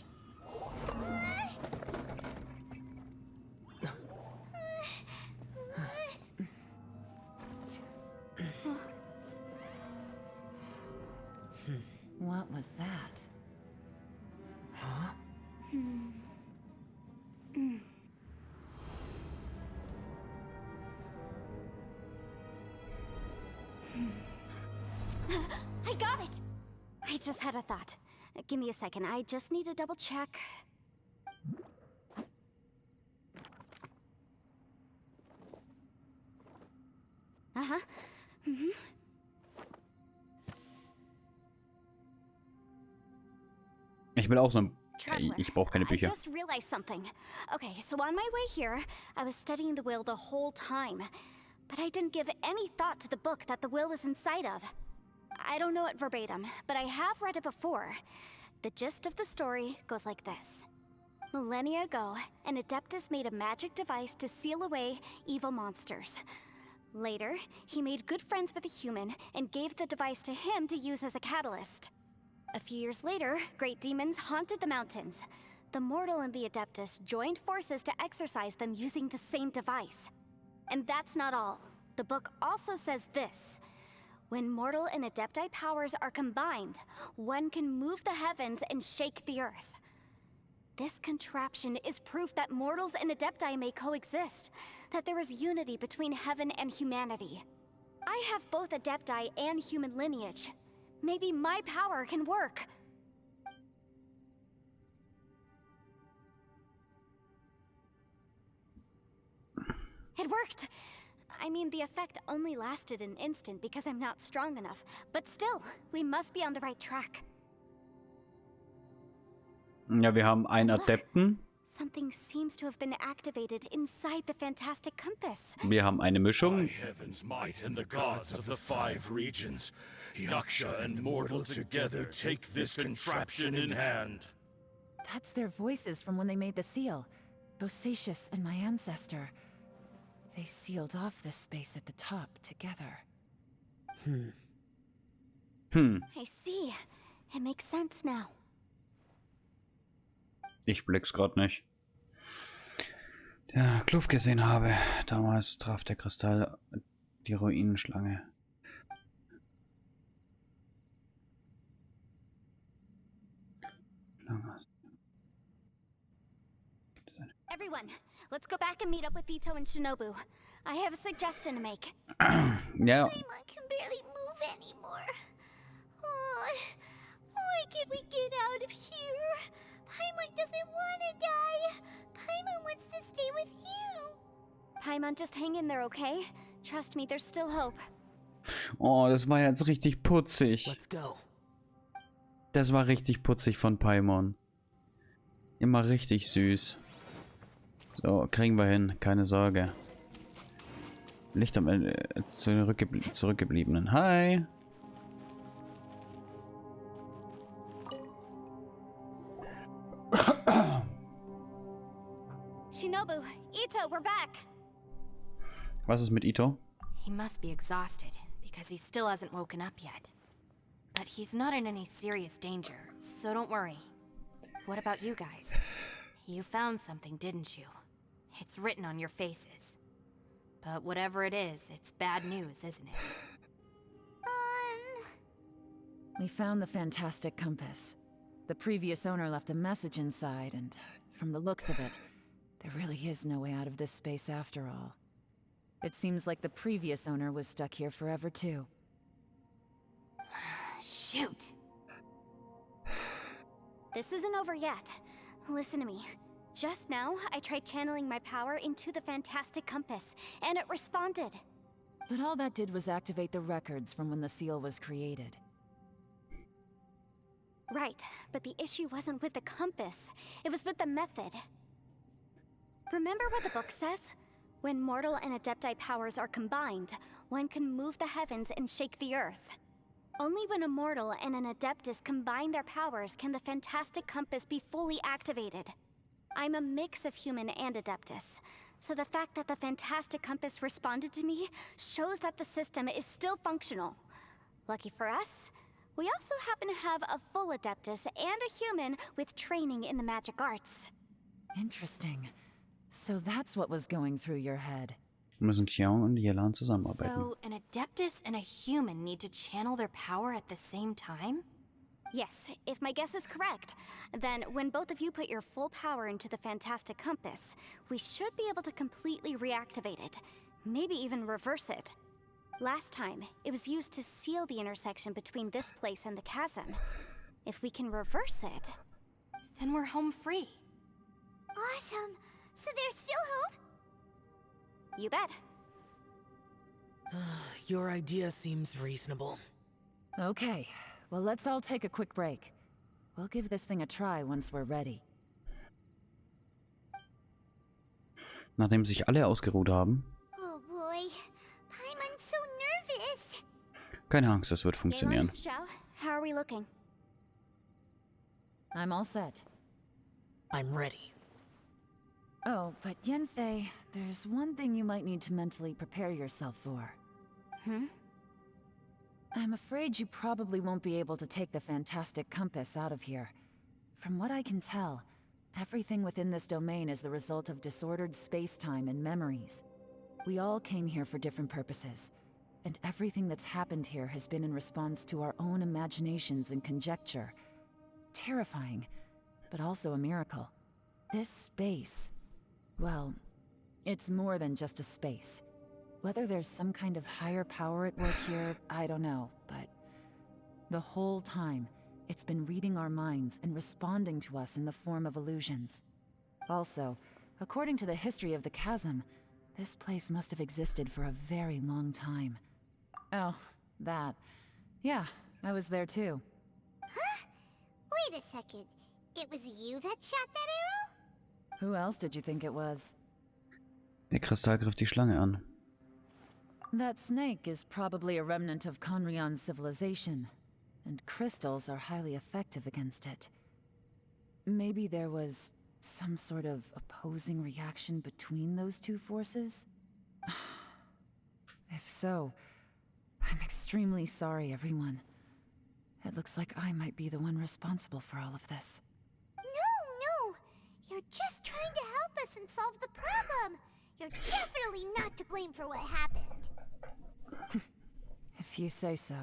What was that? Huh? I got it! I just had a thought. Give me a second. I just need to double check. Uh-huh. Ich will auch so ein... Traveler, Ich brauche keine I Bücher. just realized something. Okay, so on my way here, I was studying the will the whole time. But I didn't give any thought to the book that the will was inside of. I don't know it verbatim, but I have read it before. The gist of the story goes like this. Millennia ago, an Adeptus made a magic device to seal away evil monsters. Later, he made good friends with a human and gave the device to him to use as a catalyst. A few years later, great demons haunted the mountains. The mortal and the Adeptus joined forces to exorcise them using the same device. And that's not all. The book also says this. When mortal and Adepti powers are combined, one can move the heavens and shake the earth. This contraption is proof that mortals and Adepti may coexist, that there is unity between heaven and humanity. I have both Adepti and human lineage. Maybe my power can work. It worked! I mean, the effect only lasted an instant because I'm not strong enough. But still, we must be on the right track. Ja, wir haben einen Adepten. Something seems to have been activated inside the fantastic compass. Wir haben eine Mischung. By heaven's might and the gods of the 5 regions, Yaksha and mortal together take this contraption in hand. That's their voices from when they made the seal. Bosacius and my ancestor. They sealed off this space at the top together. I see. It makes sense now. Ich blick's gerade nicht. Ja, Kluft gesehen habe. Damals traf der Kristall die Ruinenschlange. Everyone, let's go back and meet up with Ito and Shinobu. I have a suggestion to make. Ja. Paimon can barely move anymore. Oh, why can't we get out of here? Paimon doesn't want to die. Paimon wants to stay with you. Paimon, just hang in there, okay? Trust me, there's still hope. Oh, das war jetzt richtig putzig. Let's go. Das war richtig putzig von Paimon. Immer richtig süß. So, kriegen wir hin, keine Sorge. Licht am Ende zurückgebliebenen. Hi! Shinobu, Ito, we're back. Was ist mit Ito? He must be exhausted, because he still hasn't woken up yet. But he's not in any serious danger, so don't worry. What about you guys? You found something, didn't you? It's written on your faces. But whatever it is, it's bad news, isn't it? We found the fantastic compass. The previous owner left a message inside, and from the looks of it, there really is no way out of this space after all. It seems like the previous owner was stuck here forever too. Shoot! This isn't over yet. Listen to me. Just now, I tried channeling my power into the fantastic compass, and it responded. But all that did was activate the records from when the seal was created. Right, but the issue wasn't with the compass. It was with the method. Remember what the book says? When mortal and adepti powers are combined, one can move the heavens and shake the earth. Only when a mortal and an adeptus combine their powers can the fantastic compass be fully activated. I'm a mix of human and adeptus, so the fact that the fantastic compass responded to me shows that the system is still functional. Lucky for us, we also happen to have a full adeptus and a human with training in the magic arts. Interesting. So that's what was going through your head. Müssen Xiao und Yelan zusammenarbeiten. So, an adeptus and a human need to channel their power at the same time? Yes, if my guess is correct, then when both of you put your full power into the fantastic compass, we should be able to completely reactivate it, maybe even reverse it. Last time, it was used to seal the intersection between this place and the chasm. If we can reverse it, Then we're home free. awesome! So there's still hope? You bet. Your idea seems reasonable. Okay, well let's all take a quick break. We'll give this thing a try once we're ready. Nachdem sich alle ausgeruht haben. Oh boy, Paimon's so nervous. Keine Angst, das wird funktionieren. Galen, Xiao, how are we looking? I'm all set. I'm ready. Oh, but Yanfei, there's one thing you might need to mentally prepare yourself for. I'm afraid you probably won't be able to take the fantastic compass out of here. From what I can tell, everything within this domain is the result of disordered space-time and memories. We all came here for different purposes, and everything that's happened here has been in response to our own imaginations and conjecture. Terrifying, but also a miracle. This space, well, it's more than just a space. Whether there's some kind of higher power at work here, I don't know, but the whole time, it's been reading our minds and responding to us in the form of illusions. Also, according to the history of the chasm, this place must have existed for a very long time. Oh, that. Yeah, I was there too. Wait a second. It was you that shot that arrow? Who else did you think it was? Der Kristall griff die Schlange an. That snake is probably a remnant of Conrian's civilization, and crystals are highly effective against it. Maybe there was some sort of opposing reaction between those two forces? If so, I'm extremely sorry, everyone. It looks like I might be the one responsible for all of this. No. You're just trying to help us and solve the problem. You're definitely not to blame for what happened. If you say so.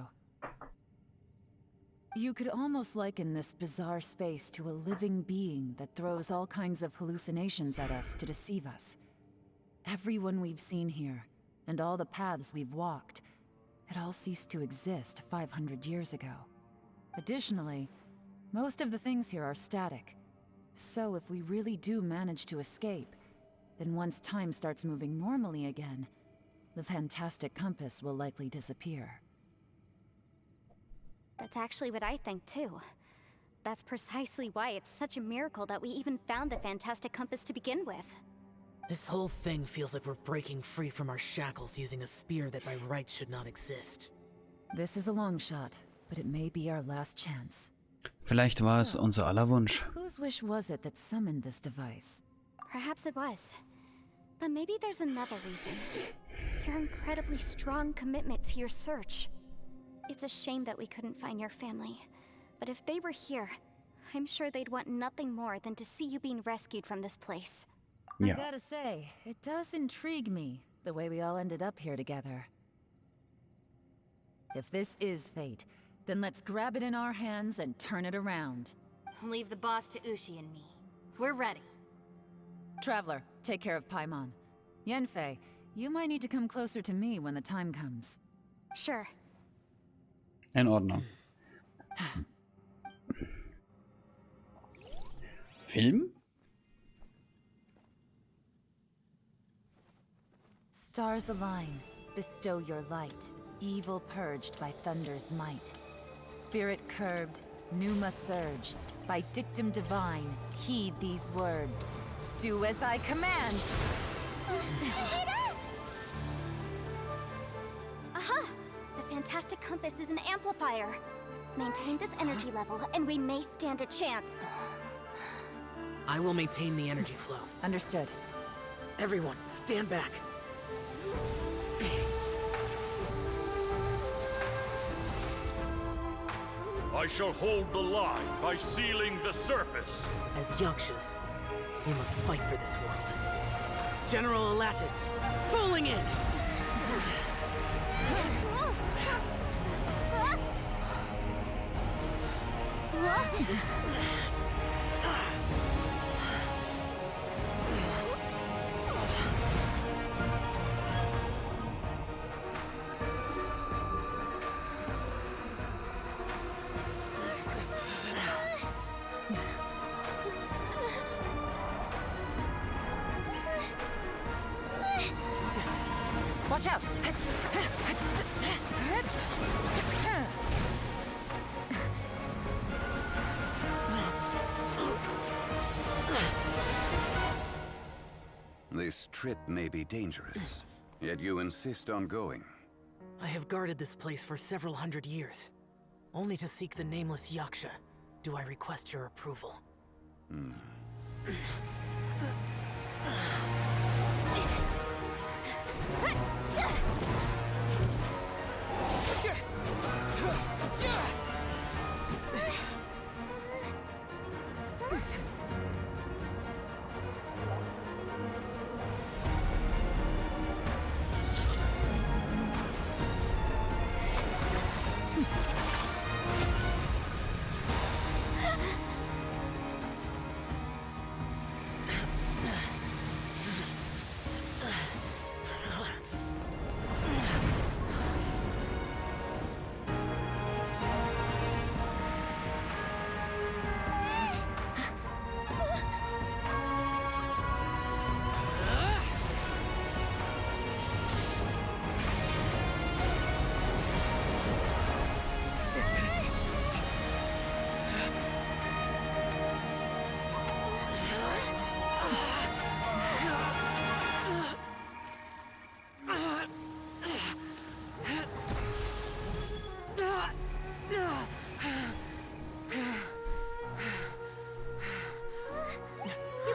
You could almost liken this bizarre space to a living being that throws all kinds of hallucinations at us to deceive us. Everyone we've seen here, and all the paths we've walked, it all ceased to exist 500 years ago. Additionally, most of the things here are static. So if we really do manage to escape, then once time starts moving normally again, the fantastic compass will likely disappear. That's actually what I think too. That's precisely why it's such a miracle that we even found the fantastic compass to begin with. This whole thing feels like we're breaking free from our shackles using a spear that by rights should not exist. This is a long shot, but it may be our last chance. Vielleicht war es unser aller Wunsch. Whose wish was it that summoned this device? Perhaps it was. But maybe there's another reason. Your incredibly strong commitment to your search. It's a shame that we couldn't find your family. But if they were here, I'm sure they'd want nothing more than to see you being rescued from this place. Ja. I gotta say, it does intrigue me, the way we all ended up here together. If this is fate, then let's grab it in our hands and turn it around. Leave the boss to Ushi and me. We're ready. Traveler, take care of Paimon. Yanfei, you might need to come closer to me when the time comes. Sure. In Ordnung. Film? Stars align, bestow your light. Evil purged by thunder's might. Spirit curbed, pneuma surge. By dictum divine, heed these words. Do as I command! Aha! The fantastic compass is an amplifier. Maintain this energy level, and we may stand a chance. I will maintain the energy flow. Understood. Everyone, stand back. I shall hold the line by sealing the surface. As Yakshas, we must fight for this world. General Alatus, falling in! Watch out! This trip may be dangerous, yet you insist on going. I have guarded this place for several hundred years. Only to seek the nameless Yaksha do I request your approval.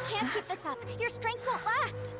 Can't keep this up. Your strength won't last.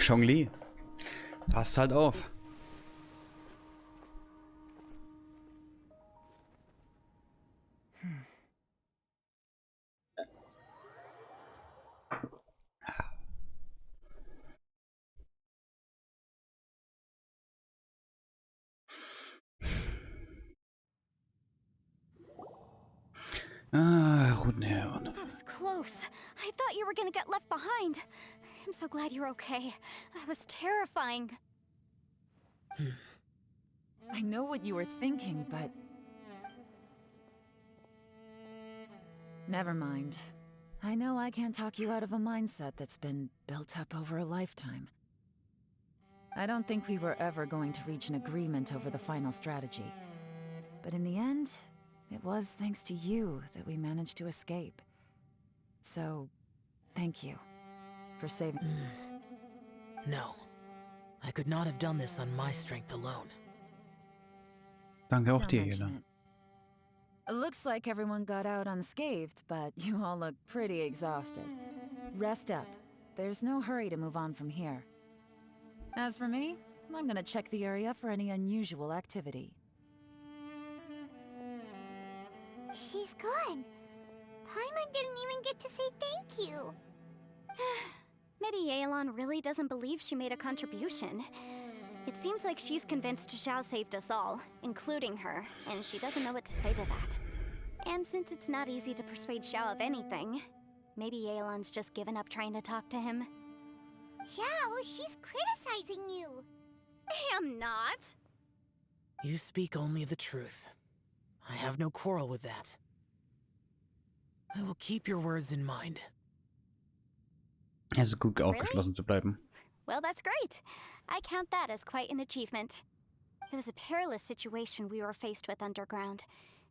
Chongli. Passt halt auf. Ah, Routine. That was close. I thought you were gonna get left behind. I'm so glad you're okay. That was terrifying. I know what you were thinking, but... Never mind. I know I can't talk you out of a mindset that's been built up over a lifetime. I don't think we were ever going to reach an agreement over the final strategy. But in the end, it was thanks to you that we managed to escape. So, thank you for saving... No. I could not have done this on my strength alone. Danke auch Don't dir, mention Jena. it. It looks like everyone got out unscathed, but you all look pretty exhausted. Rest up. There's no hurry to move on from here. As for me, I'm gonna check the area for any unusual activity. She's gone. Paimon didn't even get to say thank you. Maybe Yelan really doesn't believe she made a contribution. It seems like she's convinced Xiao saved us all, including her, and she doesn't know what to say to that. And since it's not easy to persuade Xiao of anything, maybe Yelan's just given up trying to talk to him. Xiao, she's criticizing you. I am not. You speak only the truth. I have no quarrel with that. I will keep your words in mind. Es ist gut, aufgeschlossen zu bleiben. Well, that's great. I count that as quite an achievement. It was a perilous situation we were faced with underground,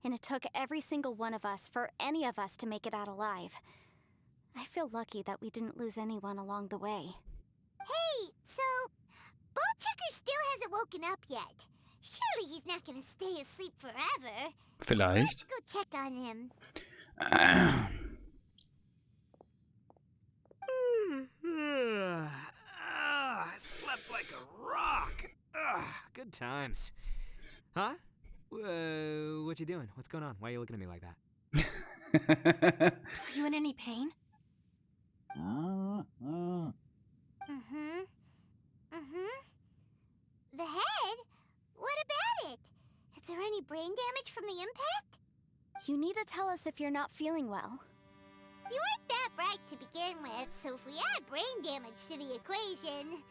and it took every single one of us for any of us to make it out alive. I feel lucky that we didn't lose anyone along the way. Hey, so Ballchecker still hasn't woken up yet. Surely he's not gonna stay asleep forever. Vielleicht. Let's go check on him. I slept like a rock. Good times. Huh? What you doing? What's going on? Why are you looking at me like that? Are you in any pain? The head? What about it? Is there any brain damage from the impact? You need to tell us if you're not feeling well. You weren't that bright to begin with, so if we add brain damage to the equation...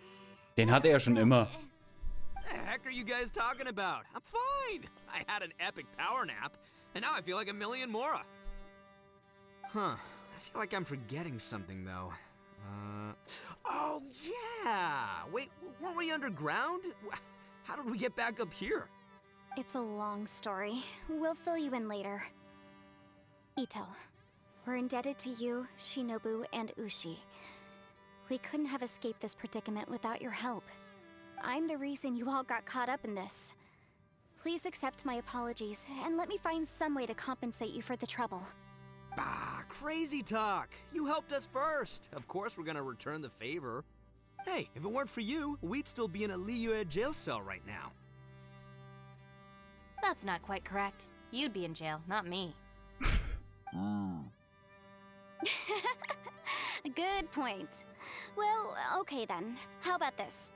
Den hatte er schon immer. The heck are you guys talking about? I'm fine. I had an epic power nap, and now I feel like a million more. Huh. I feel like I'm forgetting something, though. Oh, yeah! Wait, weren't we underground? How did we get back up here? It's a long story. We'll fill you in later. Ito, we're indebted to you, Shinobu, and Ushi. We couldn't have escaped this predicament without your help. I'm the reason you all got caught up in this. Please accept my apologies, and let me find some way to compensate you for the trouble. Bah, crazy talk. You helped us first. Of course we're gonna return the favor. Hey, if it weren't for you, we'd still be in a Liyue jail cell right now. That's not quite correct. You'd be in jail, not me. Good point. Well, okay then. How about this?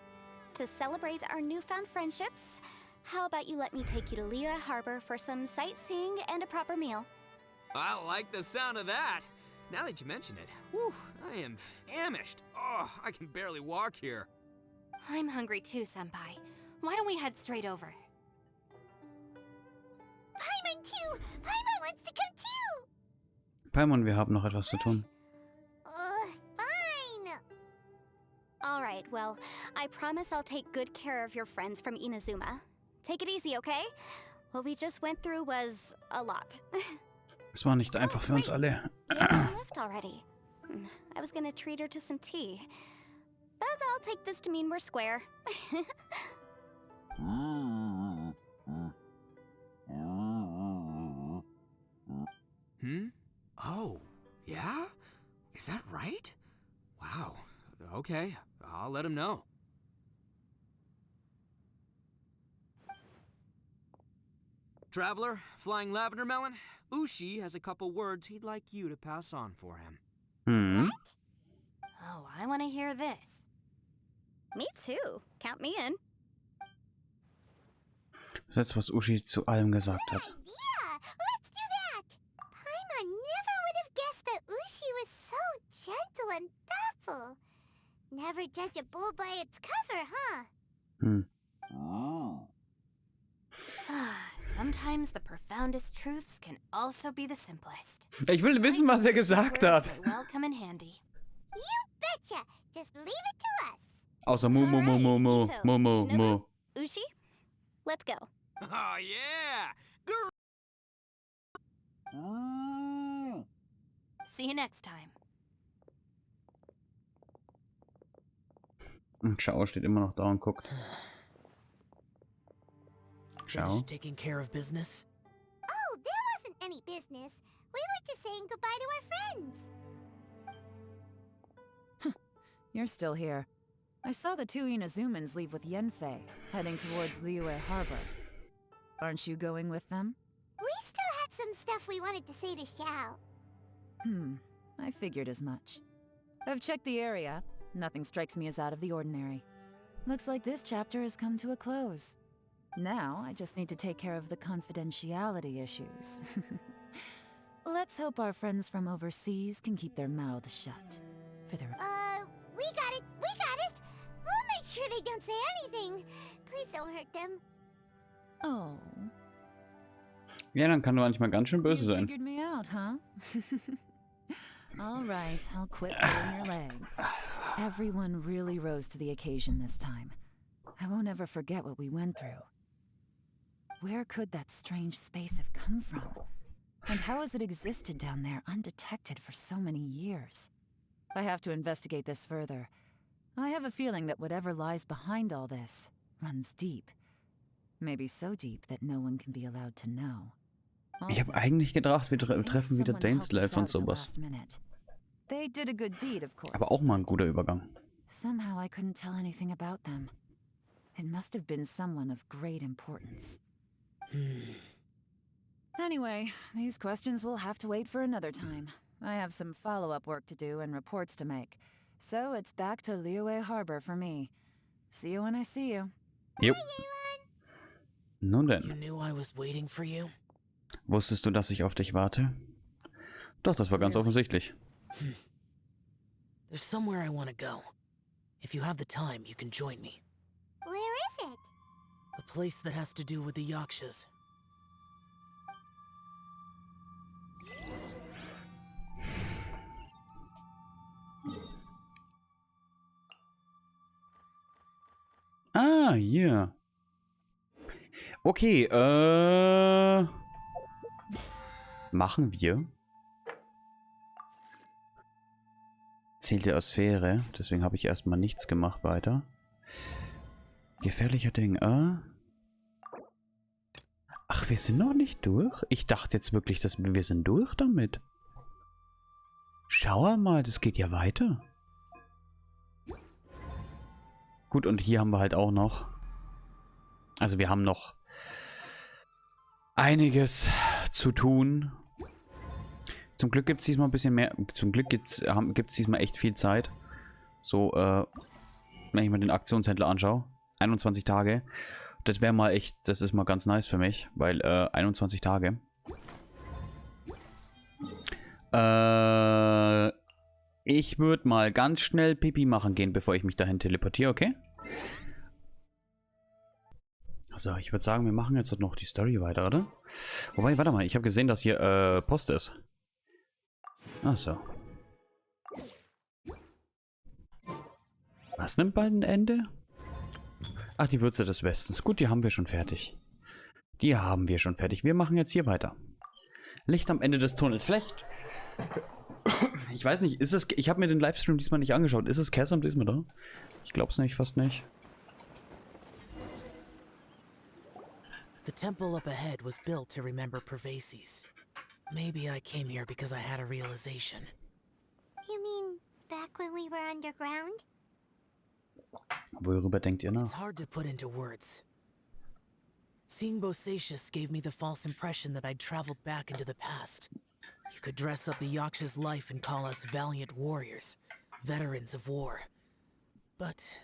To celebrate our newfound friendships, how about you let me take you to Liyue Harbor for some sightseeing and a proper meal? I like the sound of that. Now that you mention it, whew, I am famished. Oh, I can barely walk here. I'm hungry too, Senpai. Why don't we head straight over? Paimon too! Paimon wants to come too! Paimon, wir haben noch etwas zu tun. Fine! Alright, well, I promise I'll take good care of your friends from Inazuma. Take it easy, okay? What we just went through was a lot. Es war nicht einfach für uns alle. Yelan left already. I was gonna treat her to some tea. But I'll take this to mean we're square. Oh, yeah? Is that right? Wow. Okay. I'll let him know. Traveler, Flying Lavender Melon, Ushi has a couple words he'd like you to pass on for him. Hm. Oh, I want to hear this. Me too. Count me in. Das ist jetzt, was Uschi zu allem gesagt hat. Yeah, let's do that. Paimon never would have guessed that Ushi was so gentle and thoughtful. Never judge a bull by its cover, huh? Hm. Sometimes the profoundest truths can also be the simplest. Ich will wissen, was er gesagt hat. They welcome and handy. You betcha. Just leave it to us. Außer Mu. Ushi, let's go. Oh, yeah! See you next time. Und Schau steht immer noch da und guckt. Schau. Finished taking care of business? Oh, there wasn't any business. We were just saying goodbye to our friends. You're still here. I saw the two Inazumans leave with Yenfei, heading towards Liyue Harbor. Aren't you going with them? We still had some stuff we wanted to say to Xiao. I figured as much. I've checked the area. Nothing strikes me as out of the ordinary. Looks like this chapter has come to a close. Now, I just need to take care of the confidentiality issues. Let's hope our friends from overseas can keep their mouths shut. For their... We got it. We'll make sure they don't say anything. Please don't hurt them. Oh. Ja, dann kann du manchmal ganz schön böse You sein. figured me out, huh? All right, I'll quit pulling your leg. Everyone really rose to the occasion this time. I won't ever forget what we went through. Where could that strange space have come from? And how has it existed down there undetected for so many years? I have to investigate this further. I have a feeling that whatever lies behind all this runs deep. Maybe so deep that no one can be allowed to know. Ich habe eigentlich gedacht, wir treffen wieder Dainsleif und sowas. They did a good deed, of course. Aber auch mal ein guter Übergang. Somehow I couldn't tell anything about them. It must have been someone of great importance. Anyway, these questions will have to wait for another time. I have some follow-up work to do and reports to make. So it's back to Liyue Harbor for me. See you when I see you. Jupp. Nun You denn. knew I was waiting for you? Wusstest du, dass ich auf dich warte? Doch, das war ganz offensichtlich. There's somewhere I want to go. If you have the time, you can join me. Where is it? A place that has to do with the Yakshas. Ah, hier. Okay, machen wir. Zählt die Sphäre, deswegen habe ich erstmal nichts gemacht weiter. Gefährlicher Ding, Ach, wir sind noch nicht durch? Ich dachte jetzt wirklich, dass wir sind durch damit. Schau mal, das geht ja weiter. Gut, und hier haben wir halt auch noch. Also wir haben noch einiges zu tun. Zum Glück gibt es diesmal ein bisschen mehr. Zum Glück gibt's diesmal echt viel Zeit. So, wenn ich mir den Aktionshändler anschaue. 21 Tage. Das wäre mal echt, das ist mal ganz nice für mich, weil 21 Tage. Ich würde mal ganz schnell Pipi machen gehen, bevor ich mich dahin teleportiere, okay? So, ich würde sagen, wir machen jetzt noch die Story weiter, oder? Wobei, warte mal, ich habe gesehen, dass hier Post ist. Ach so. Was nimmt bald ein Ende? Ach, die Würze des Westens. Gut, die haben wir schon fertig. Die haben wir schon fertig. Wir machen jetzt hier weiter. Licht am Ende des Tunnels. Vielleicht... Ich weiß nicht, ist es... Ich habe mir den Livestream diesmal nicht angeschaut. Ist es Chasm diesmal da? Ich glaube es nicht, fast nicht. The temple up ahead was built to remember Pervases. Maybe I came here because I had a realization. You mean back when we were underground? Worüber denkt ihr It's nach? hard to put into words. Seeing Bosacius gave me the false impression that I'd traveled back into the past. You could dress up the Yaksha's life and call us valiant warriors, veterans of war. But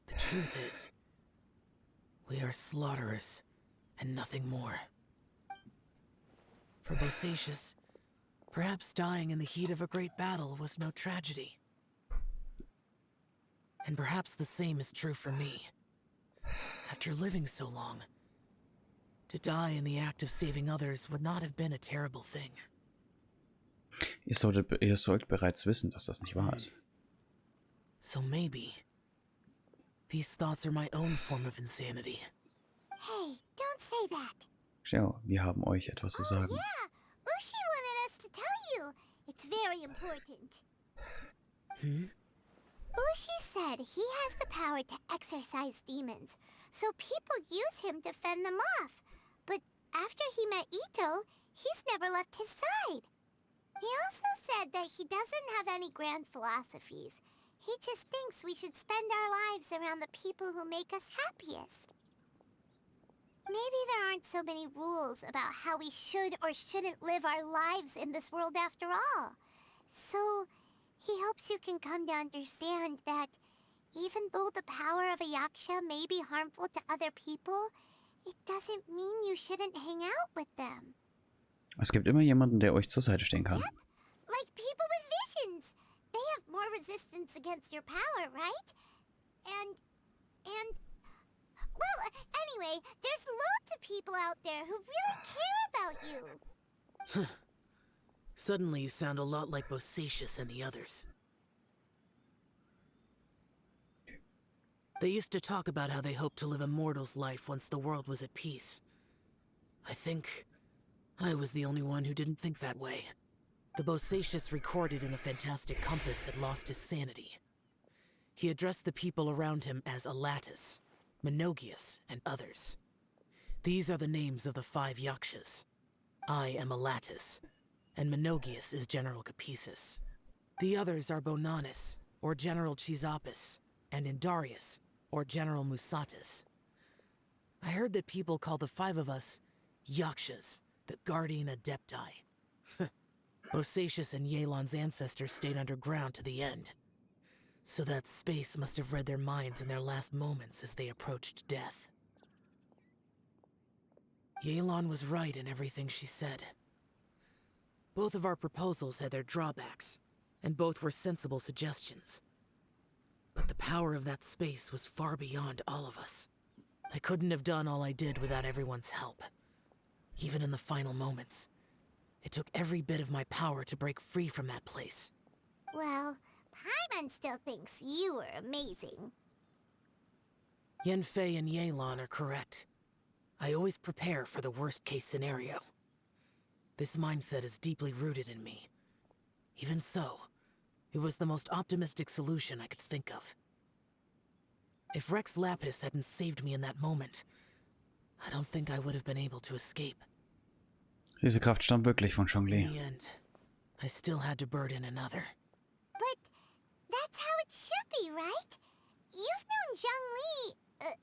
the truth is, we are slaughterers and nothing more. For Bosacius, perhaps dying in the heat of a great battle was no tragedy. And perhaps the same is true for me. After living so long, to die in the act of saving others would not have been a terrible thing. Ihr sollt bereits wissen, dass das nicht wahr ist. So maybe these thoughts are my own form of insanity. Hey, don't say that. Schau, wir haben euch etwas zu sagen. Yeah, Ushi wanted us to tell you. It's very important. Ushi said he has the power to exorcise demons, so people use him to fend them off. But after he met Ito, he's never left his side. He also said that he doesn't have any grand philosophies. He just thinks we should spend our lives around the people who make us happiest. Maybe there aren't so many rules about how we should or shouldn't live our lives in this world after all. So, he hopes you can come to understand that even though the power of a yaksha may be harmful to other people, it doesn't mean you shouldn't hang out with them. Es gibt immer jemanden, der euch zur Seite stehen kann. Yep. Like people with visions. They have more resistance against your power, right? And... Well, anyway, there's loads of people out there who really care about you. Suddenly you sound a lot like Bosacius and the others. They used to talk about how they hoped to live a mortal's life once the world was at peace. I think I was the only one who didn't think that way. The Bosacius recorded in the Fantastic Compass had lost his sanity. He addressed the people around him as Alatus, Menogius, and others. These are the names of the 5 Yakshas. I am Alatus, and Menogius is General Capisis. The others are Bonanis, or General Chizapis, and Indarius, or General Musatis. I heard that people call the 5 of us Yakshas, the Guardian Adepti. Bosacius and Yelan's ancestors stayed underground to the end. So that space must have read their minds in their last moments as they approached death. Yelan was right in everything she said. Both of our proposals had their drawbacks, and both were sensible suggestions. But the power of that space was far beyond all of us. I couldn't have done all I did without everyone's help. Even in the final moments, it took every bit of my power to break free from that place. Well, Paimon still thinks you were amazing. Yenfei and Yelan are correct. I always prepare for the worst-case scenario. This mindset is deeply rooted in me. Even so, it was the most optimistic solution I could think of. If Rex Lapis hadn't saved me in that moment, I don't think I would have been able to escape. Diese Kraft stammt wirklich von In Zhongli. the end, I still had to burden another. But that's how it should be, right? You've known Zhongli,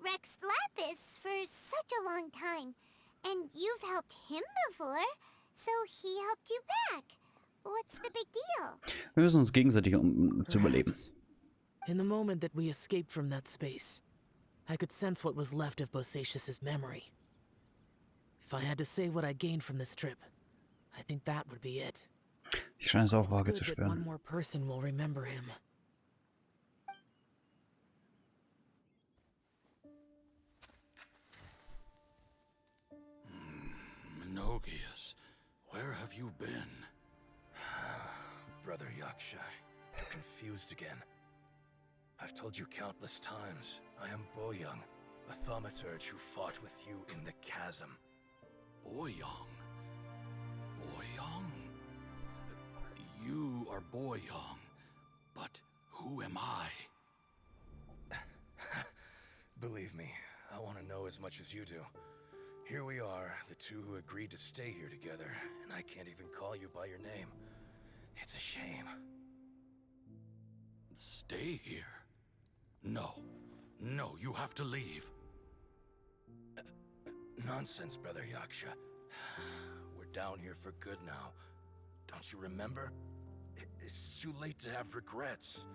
Rex Lapis, for such a long time. And you've helped him before, so he helped you back. What's the big deal? Wir müssen uns gegenseitig zu überleben. Perhaps. In the moment that we escaped from that space, I could sense what was left of Bosacius's memory. If I had to say what I gained from this trip, I think that would be it. Ich scheine es auch It's vage good zu that one spüren. more person will remember him. Menogius, where have you been? Brother Yaksha, you're confused again. I've told you countless times, I am Boyoung, a thaumaturge who fought with you in the chasm. Boyoung? Boyoung? You are Boyoung, but who am I? Believe me, I want to know as much as you do. Here we are, the two who agreed to stay here together, and I can't even call you by your name. It's a shame. Stay here? No. No, you have to leave. Nonsense, Brother Yaksha. We're down here for good now. Don't you remember? It's too late to have regrets.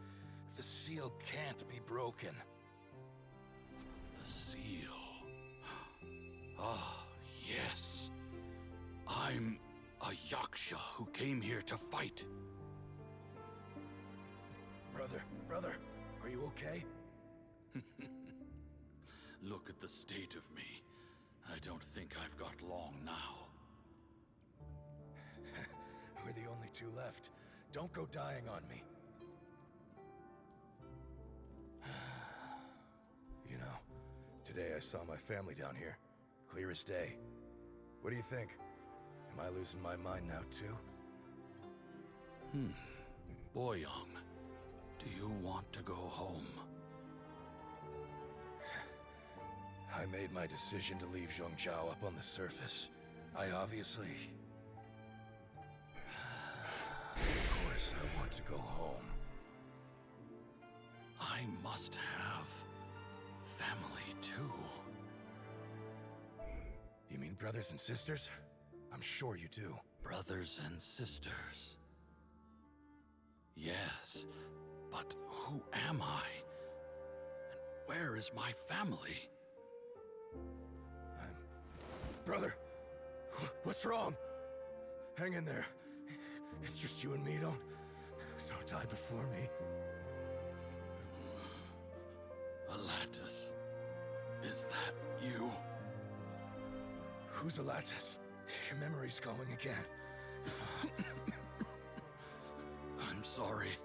The seal can't be broken. The seal. Ah, yes. I'm a Yaksha who came here to fight. Brother, are you okay? Look at the state of me. I don't think I've got long now. We're the only two left. Don't go dying on me. You know, today I saw my family down here. Clear as day. What do you think? Am I losing my mind now too? Boyang, do you want to go home? I made my decision to leave Zhongzhou up on the surface. I obviously... Of course I want to go home. I must have family too. You mean brothers and sisters? I'm sure you do. Brothers and sisters. Yes, but who am I? And where is my family? Brother, what's wrong? Hang in there. It's just you and me. Don't die before me. Alatus, is that you? Who's Alatus? Your memory's going again. I'm sorry.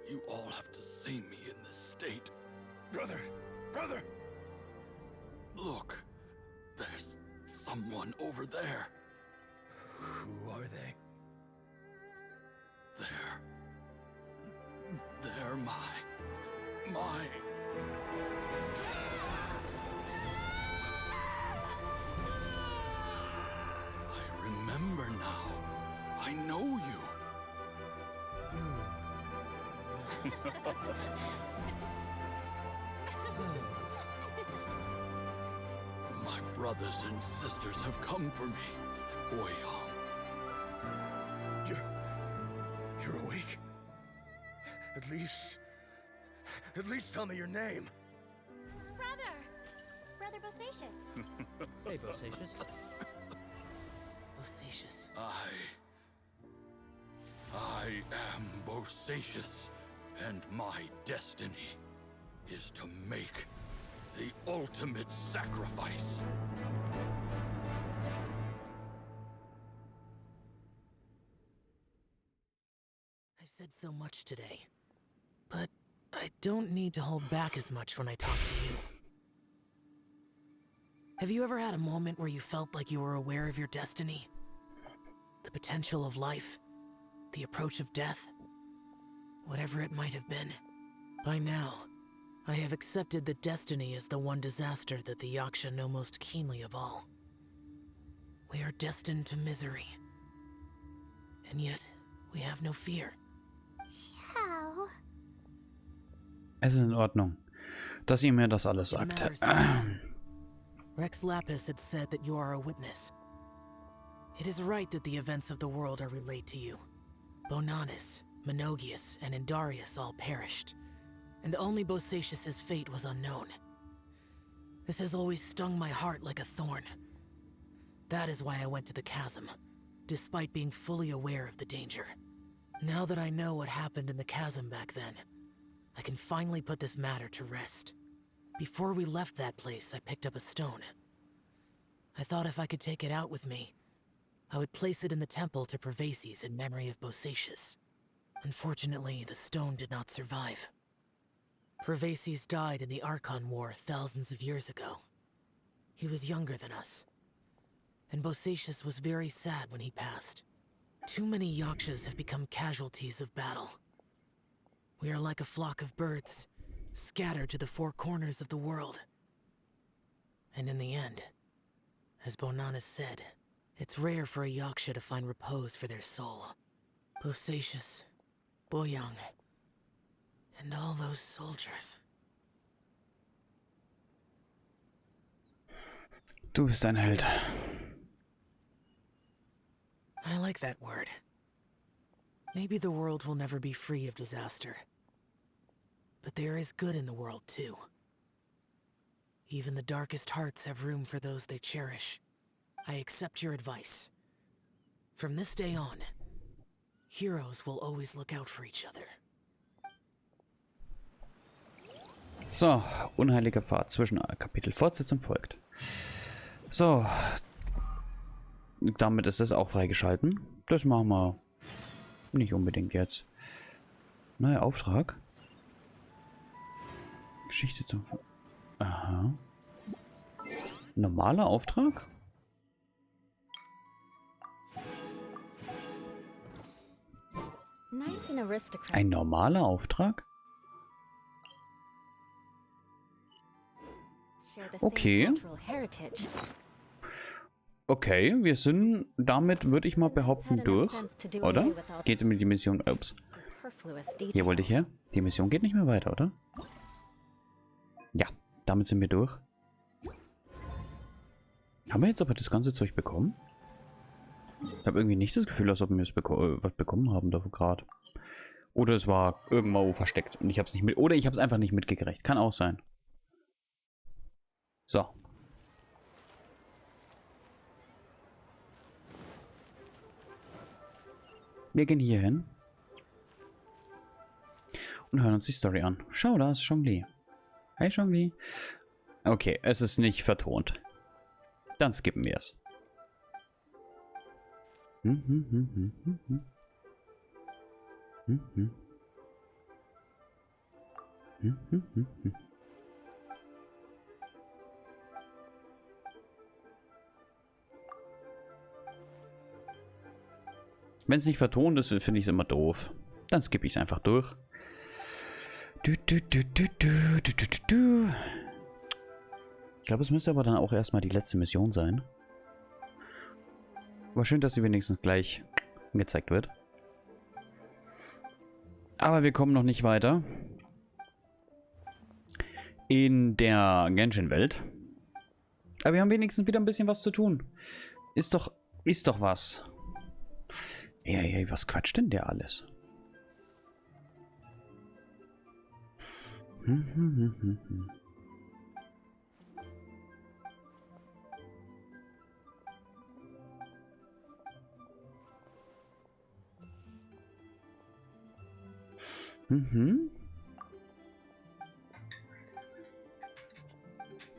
You all have to see me in this state. Brother! Look, there's someone over there. Who are they? They're my... I remember now. I know you. My brothers and sisters have come for me, Boyang. You're awake? At least tell me your name. Brother Bosacius. Hey, Bosacius. Bosacius. I am Bosacius, and my destiny is to make the ultimate sacrifice. I've said so much today, but I don't need to hold back as much when I talk to you. Have you ever had a moment where you felt like you were aware of your destiny? The potential of life? The approach of death? Whatever it might have been. By now, I have accepted that destiny is the one disaster that the Yaksha know most keenly of all. We are destined to misery. And yet, we have no fear. Schau. Es ist in Ordnung, dass ihr mir das alles sagt. Rex Lapis had said that you are a witness. It is right that the events of the world are relayed to you. Bonanis, Menogius, and Indarius all perished, and only Bosacius's fate was unknown. This has always stung my heart like a thorn. That is why I went to the chasm, despite being fully aware of the danger. Now that I know what happened in the chasm back then, I can finally put this matter to rest. Before we left that place, I picked up a stone. I thought if I could take it out with me, I would place it in the temple to Pervases in memory of Bosacius. Unfortunately, the stone did not survive. Pervases died in the Archon War thousands of years ago. He was younger than us, and Bosacius was very sad when he passed. Too many Yakshas have become casualties of battle. We are like a flock of birds, scattered to the four corners of the world. And in the end, as Bonanis said, it's rare for a Yaksha to find repose for their soul. Bosacius, Boyang, and all those soldiers. Du bist ein Held. I like that word. Maybe the world will never be free of disaster. But there is good in the world, too. Even the darkest hearts have room for those they cherish. I accept your advice. From this day on, heroes will always look out for each other. So, unheiliger Pfad zwischen Kapitel. Fortsetzung folgt. So. Damit ist es auch freigeschalten. Das machen wir nicht unbedingt jetzt. Neuer Auftrag. Geschichte zum... Aha. Normaler Auftrag? Knight's an aristocrat. Ein normaler Auftrag? Share the same Okay. cultural heritage. Okay, wir sind damit, würde ich mal behaupten, durch. Oder? Geht mit die Mission... Ups. Superfluous Hier detail. wollte ich her. Die Mission geht nicht mehr weiter, oder? Ja, damit sind wir durch. Haben wir jetzt aber das ganze Zeug bekommen? Ich habe irgendwie nicht das Gefühl, als ob wir was bekommen haben davon gerade. Oder es war irgendwo versteckt und ich habe es nicht mit... Oder ich habe es einfach nicht mitgekriegt. Kann auch sein. So. Wir gehen hier hin. Und hören uns die Story an. Schau, da ist Zhongli. Hi, Zhongli. Okay, es ist nicht vertont. Dann skippen wir es. Wenn es nicht vertont ist, finde ich es immer doof. Dann skippe ich es einfach durch. Ich glaube, es müsste aber dann auch erstmal die letzte Mission sein. Aber schön, dass sie wenigstens gleich angezeigt wird. Aber wir kommen noch nicht weiter. In der Genshin-Welt. Aber wir haben wenigstens wieder ein bisschen was zu tun. Ist doch was. Ey, was quatscht denn der alles?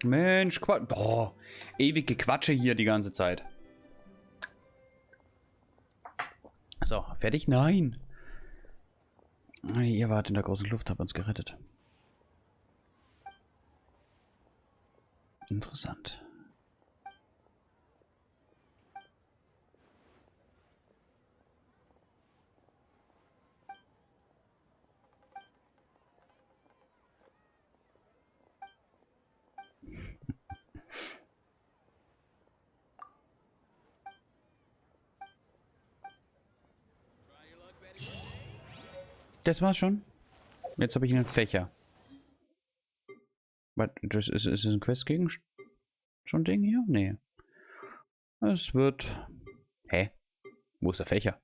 Mensch, boah, ewig Gequatsche hier die ganze Zeit. So, fertig? Nein. Ihr wart in der großen Luft, habt uns gerettet. Interessant. Das war's schon. Jetzt habe ich einen Fächer. Was? Das ist ein Quest gegen schon Ding hier? Nee. Es wird... Hä? Wo ist der Fächer?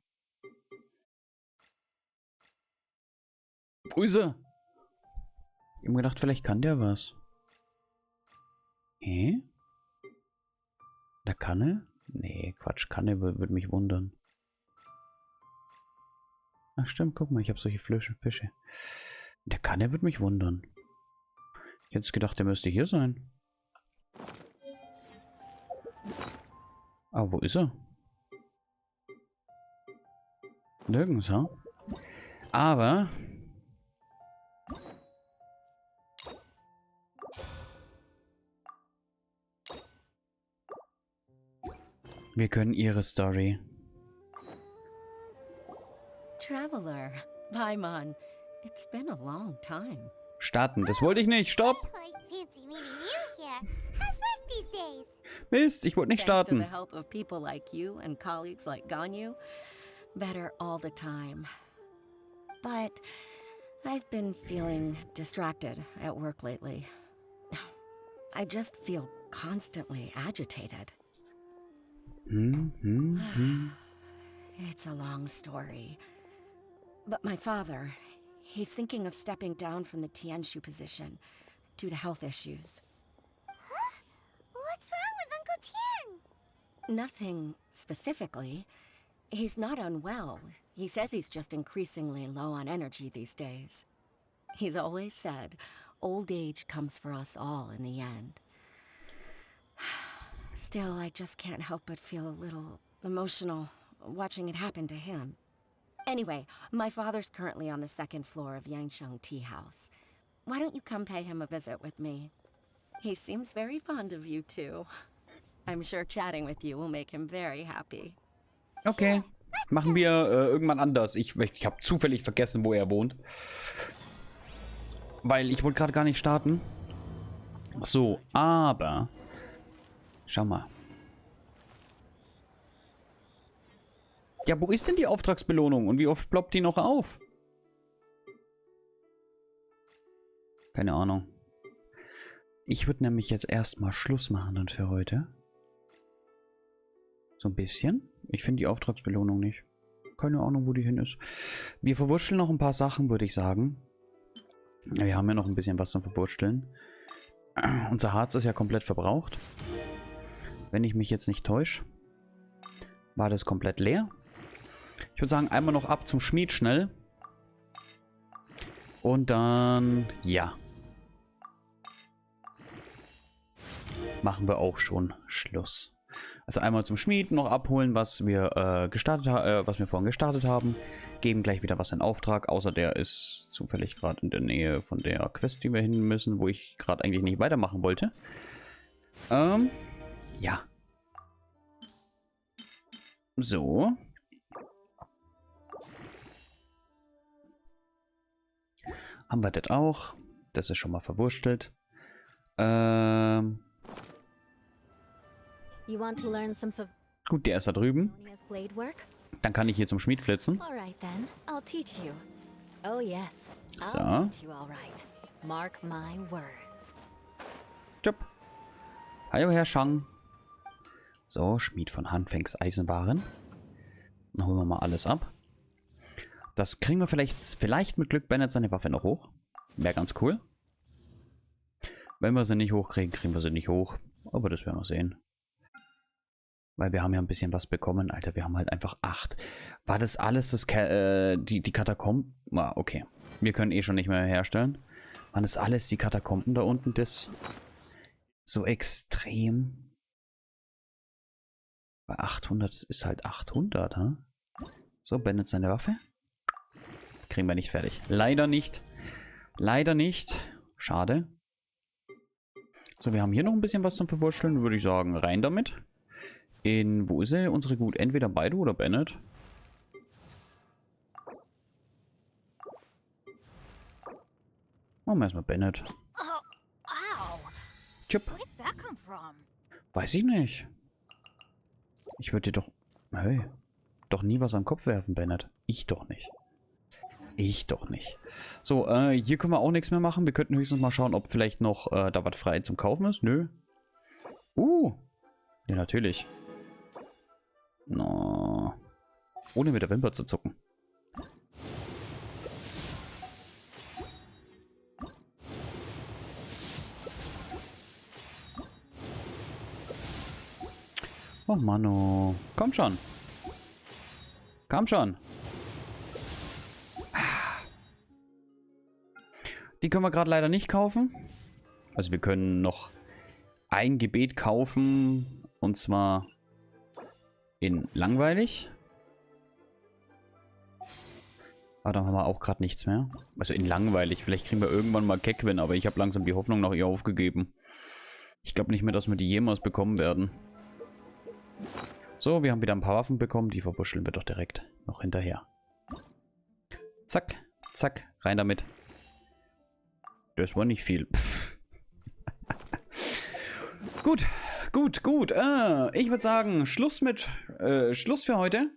Wo ist er? Ich hab mir gedacht, vielleicht kann der was. Hä? Der Kanne? Nee, Quatsch. Kanne würde mich wundern. Ach stimmt, guck mal, ich habe solche Fische. Der Kanne würde mich wundern. Ich hätte gedacht, der müsste hier sein. Aber wo ist er? Nirgends, ha? Aber... wir können ihre Story... Traveler, Paimon, it's been a long time. starten. Das wollte ich nicht. Stopp! Mist, ich wollte nicht Thanks to starten. the help of people like you and colleagues like Ganyu, better all the time. But I've been feeling distracted at work lately. I just feel constantly agitated. It's a long story. But my father, he's thinking of stepping down from the Tianshu position due to health issues. Huh? What's wrong with Uncle Tien? Nothing specifically. He's not unwell. He says he's just increasingly low on energy these days. He's always said, old age comes for us all in the end. Still, I just can't help but feel a little emotional watching it happen to him. Anyway, my father's currently on the second floor of Yangsheng Tea House. Why don't you come pay him a visit with me? He seems very fond of you too. I'm sure chatting with you will make him very happy. Okay, machen wir irgendwann anders. Ich habe zufällig vergessen, wo er wohnt. Weil ich wollte gerade gar nicht starten. So, aber... Schau mal. Ja, wo ist denn die Auftragsbelohnung? Und wie oft ploppt die noch auf? Keine Ahnung. Ich würde nämlich jetzt erstmal Schluss machen dann für heute. So ein bisschen. Ich finde die Auftragsbelohnung nicht. Keine Ahnung, wo die hin ist. Wir verwurschteln noch ein paar Sachen, würde ich sagen. Wir haben ja noch ein bisschen was zum Verwursteln. Unser Harz ist ja komplett verbraucht. Wenn ich mich jetzt nicht täusche, war das komplett leer. Ich würde sagen, einmal noch ab zum Schmied schnell. Und dann, ja. Machen wir auch schon Schluss. Also einmal zum Schmied noch abholen, was wir was wir vorhin gestartet haben. Geben gleich wieder was in Auftrag, außer der ist zufällig gerade in der Nähe von der Quest, die wir hin müssen, wo ich gerade eigentlich nicht weitermachen wollte. Ja. So. Haben wir das auch. Das ist schon mal verwurstelt. Gut, der ist da drüben. Dann kann ich hier zum Schmied flitzen. So. Jupp. Hallo, Herr Shang. So, Schmied von Hanfengs Eisenwaren. Dann holen wir mal alles ab. Das kriegen wir vielleicht mit Glück Bennett seine Waffe noch hoch. Wäre ganz cool. Wenn wir sie nicht hochkriegen, kriegen wir sie nicht hoch. Aber das werden wir sehen. Weil wir haben ja ein bisschen was bekommen. Alter, wir haben halt einfach 8. War das alles die Katakomben? Ah, okay. Wir können eh schon nicht mehr herstellen. Waren das alles die Katakomben da unten? Das so extrem. Bei 800 ist halt 800, ha? So, Bennett seine Waffe. Kriegen wir nicht fertig. Leider nicht. Leider nicht. Schade. So, wir haben hier noch ein bisschen was zum Verwurschteln. Würde ich sagen, rein damit. Wo ist er? Unsere Gut? Entweder beide oder Bennett. Machen wir erstmal Bennett. Chip. Weiß ich nicht. Ich würde dir doch... Hey. Doch nie was am Kopf werfen, Bennett. Ich doch nicht. Ich doch nicht. So, hier können wir auch nichts mehr machen. Wir könnten höchstens mal schauen, ob vielleicht noch da was frei zum Kaufen ist. Nö. Ja, natürlich. No. Ohne mit der Wimper zu zucken. Oh Mann, oh. Komm schon. Komm schon. Die können wir gerade leider nicht kaufen. Also wir können noch ein Gebet kaufen. Und zwar in langweilig. Aber dann haben wir auch gerade nichts mehr. Also in langweilig. Vielleicht kriegen wir irgendwann mal Keckwin, aber ich habe langsam die Hoffnung nach ihr aufgegeben. Ich glaube nicht mehr, dass wir die jemals bekommen werden. So, wir haben wieder ein paar Waffen bekommen. Die verwurschteln wir doch direkt noch hinterher. Zack, zack, rein damit. Das war nicht viel. Gut, gut, gut. Ich würde sagen, Schluss für heute.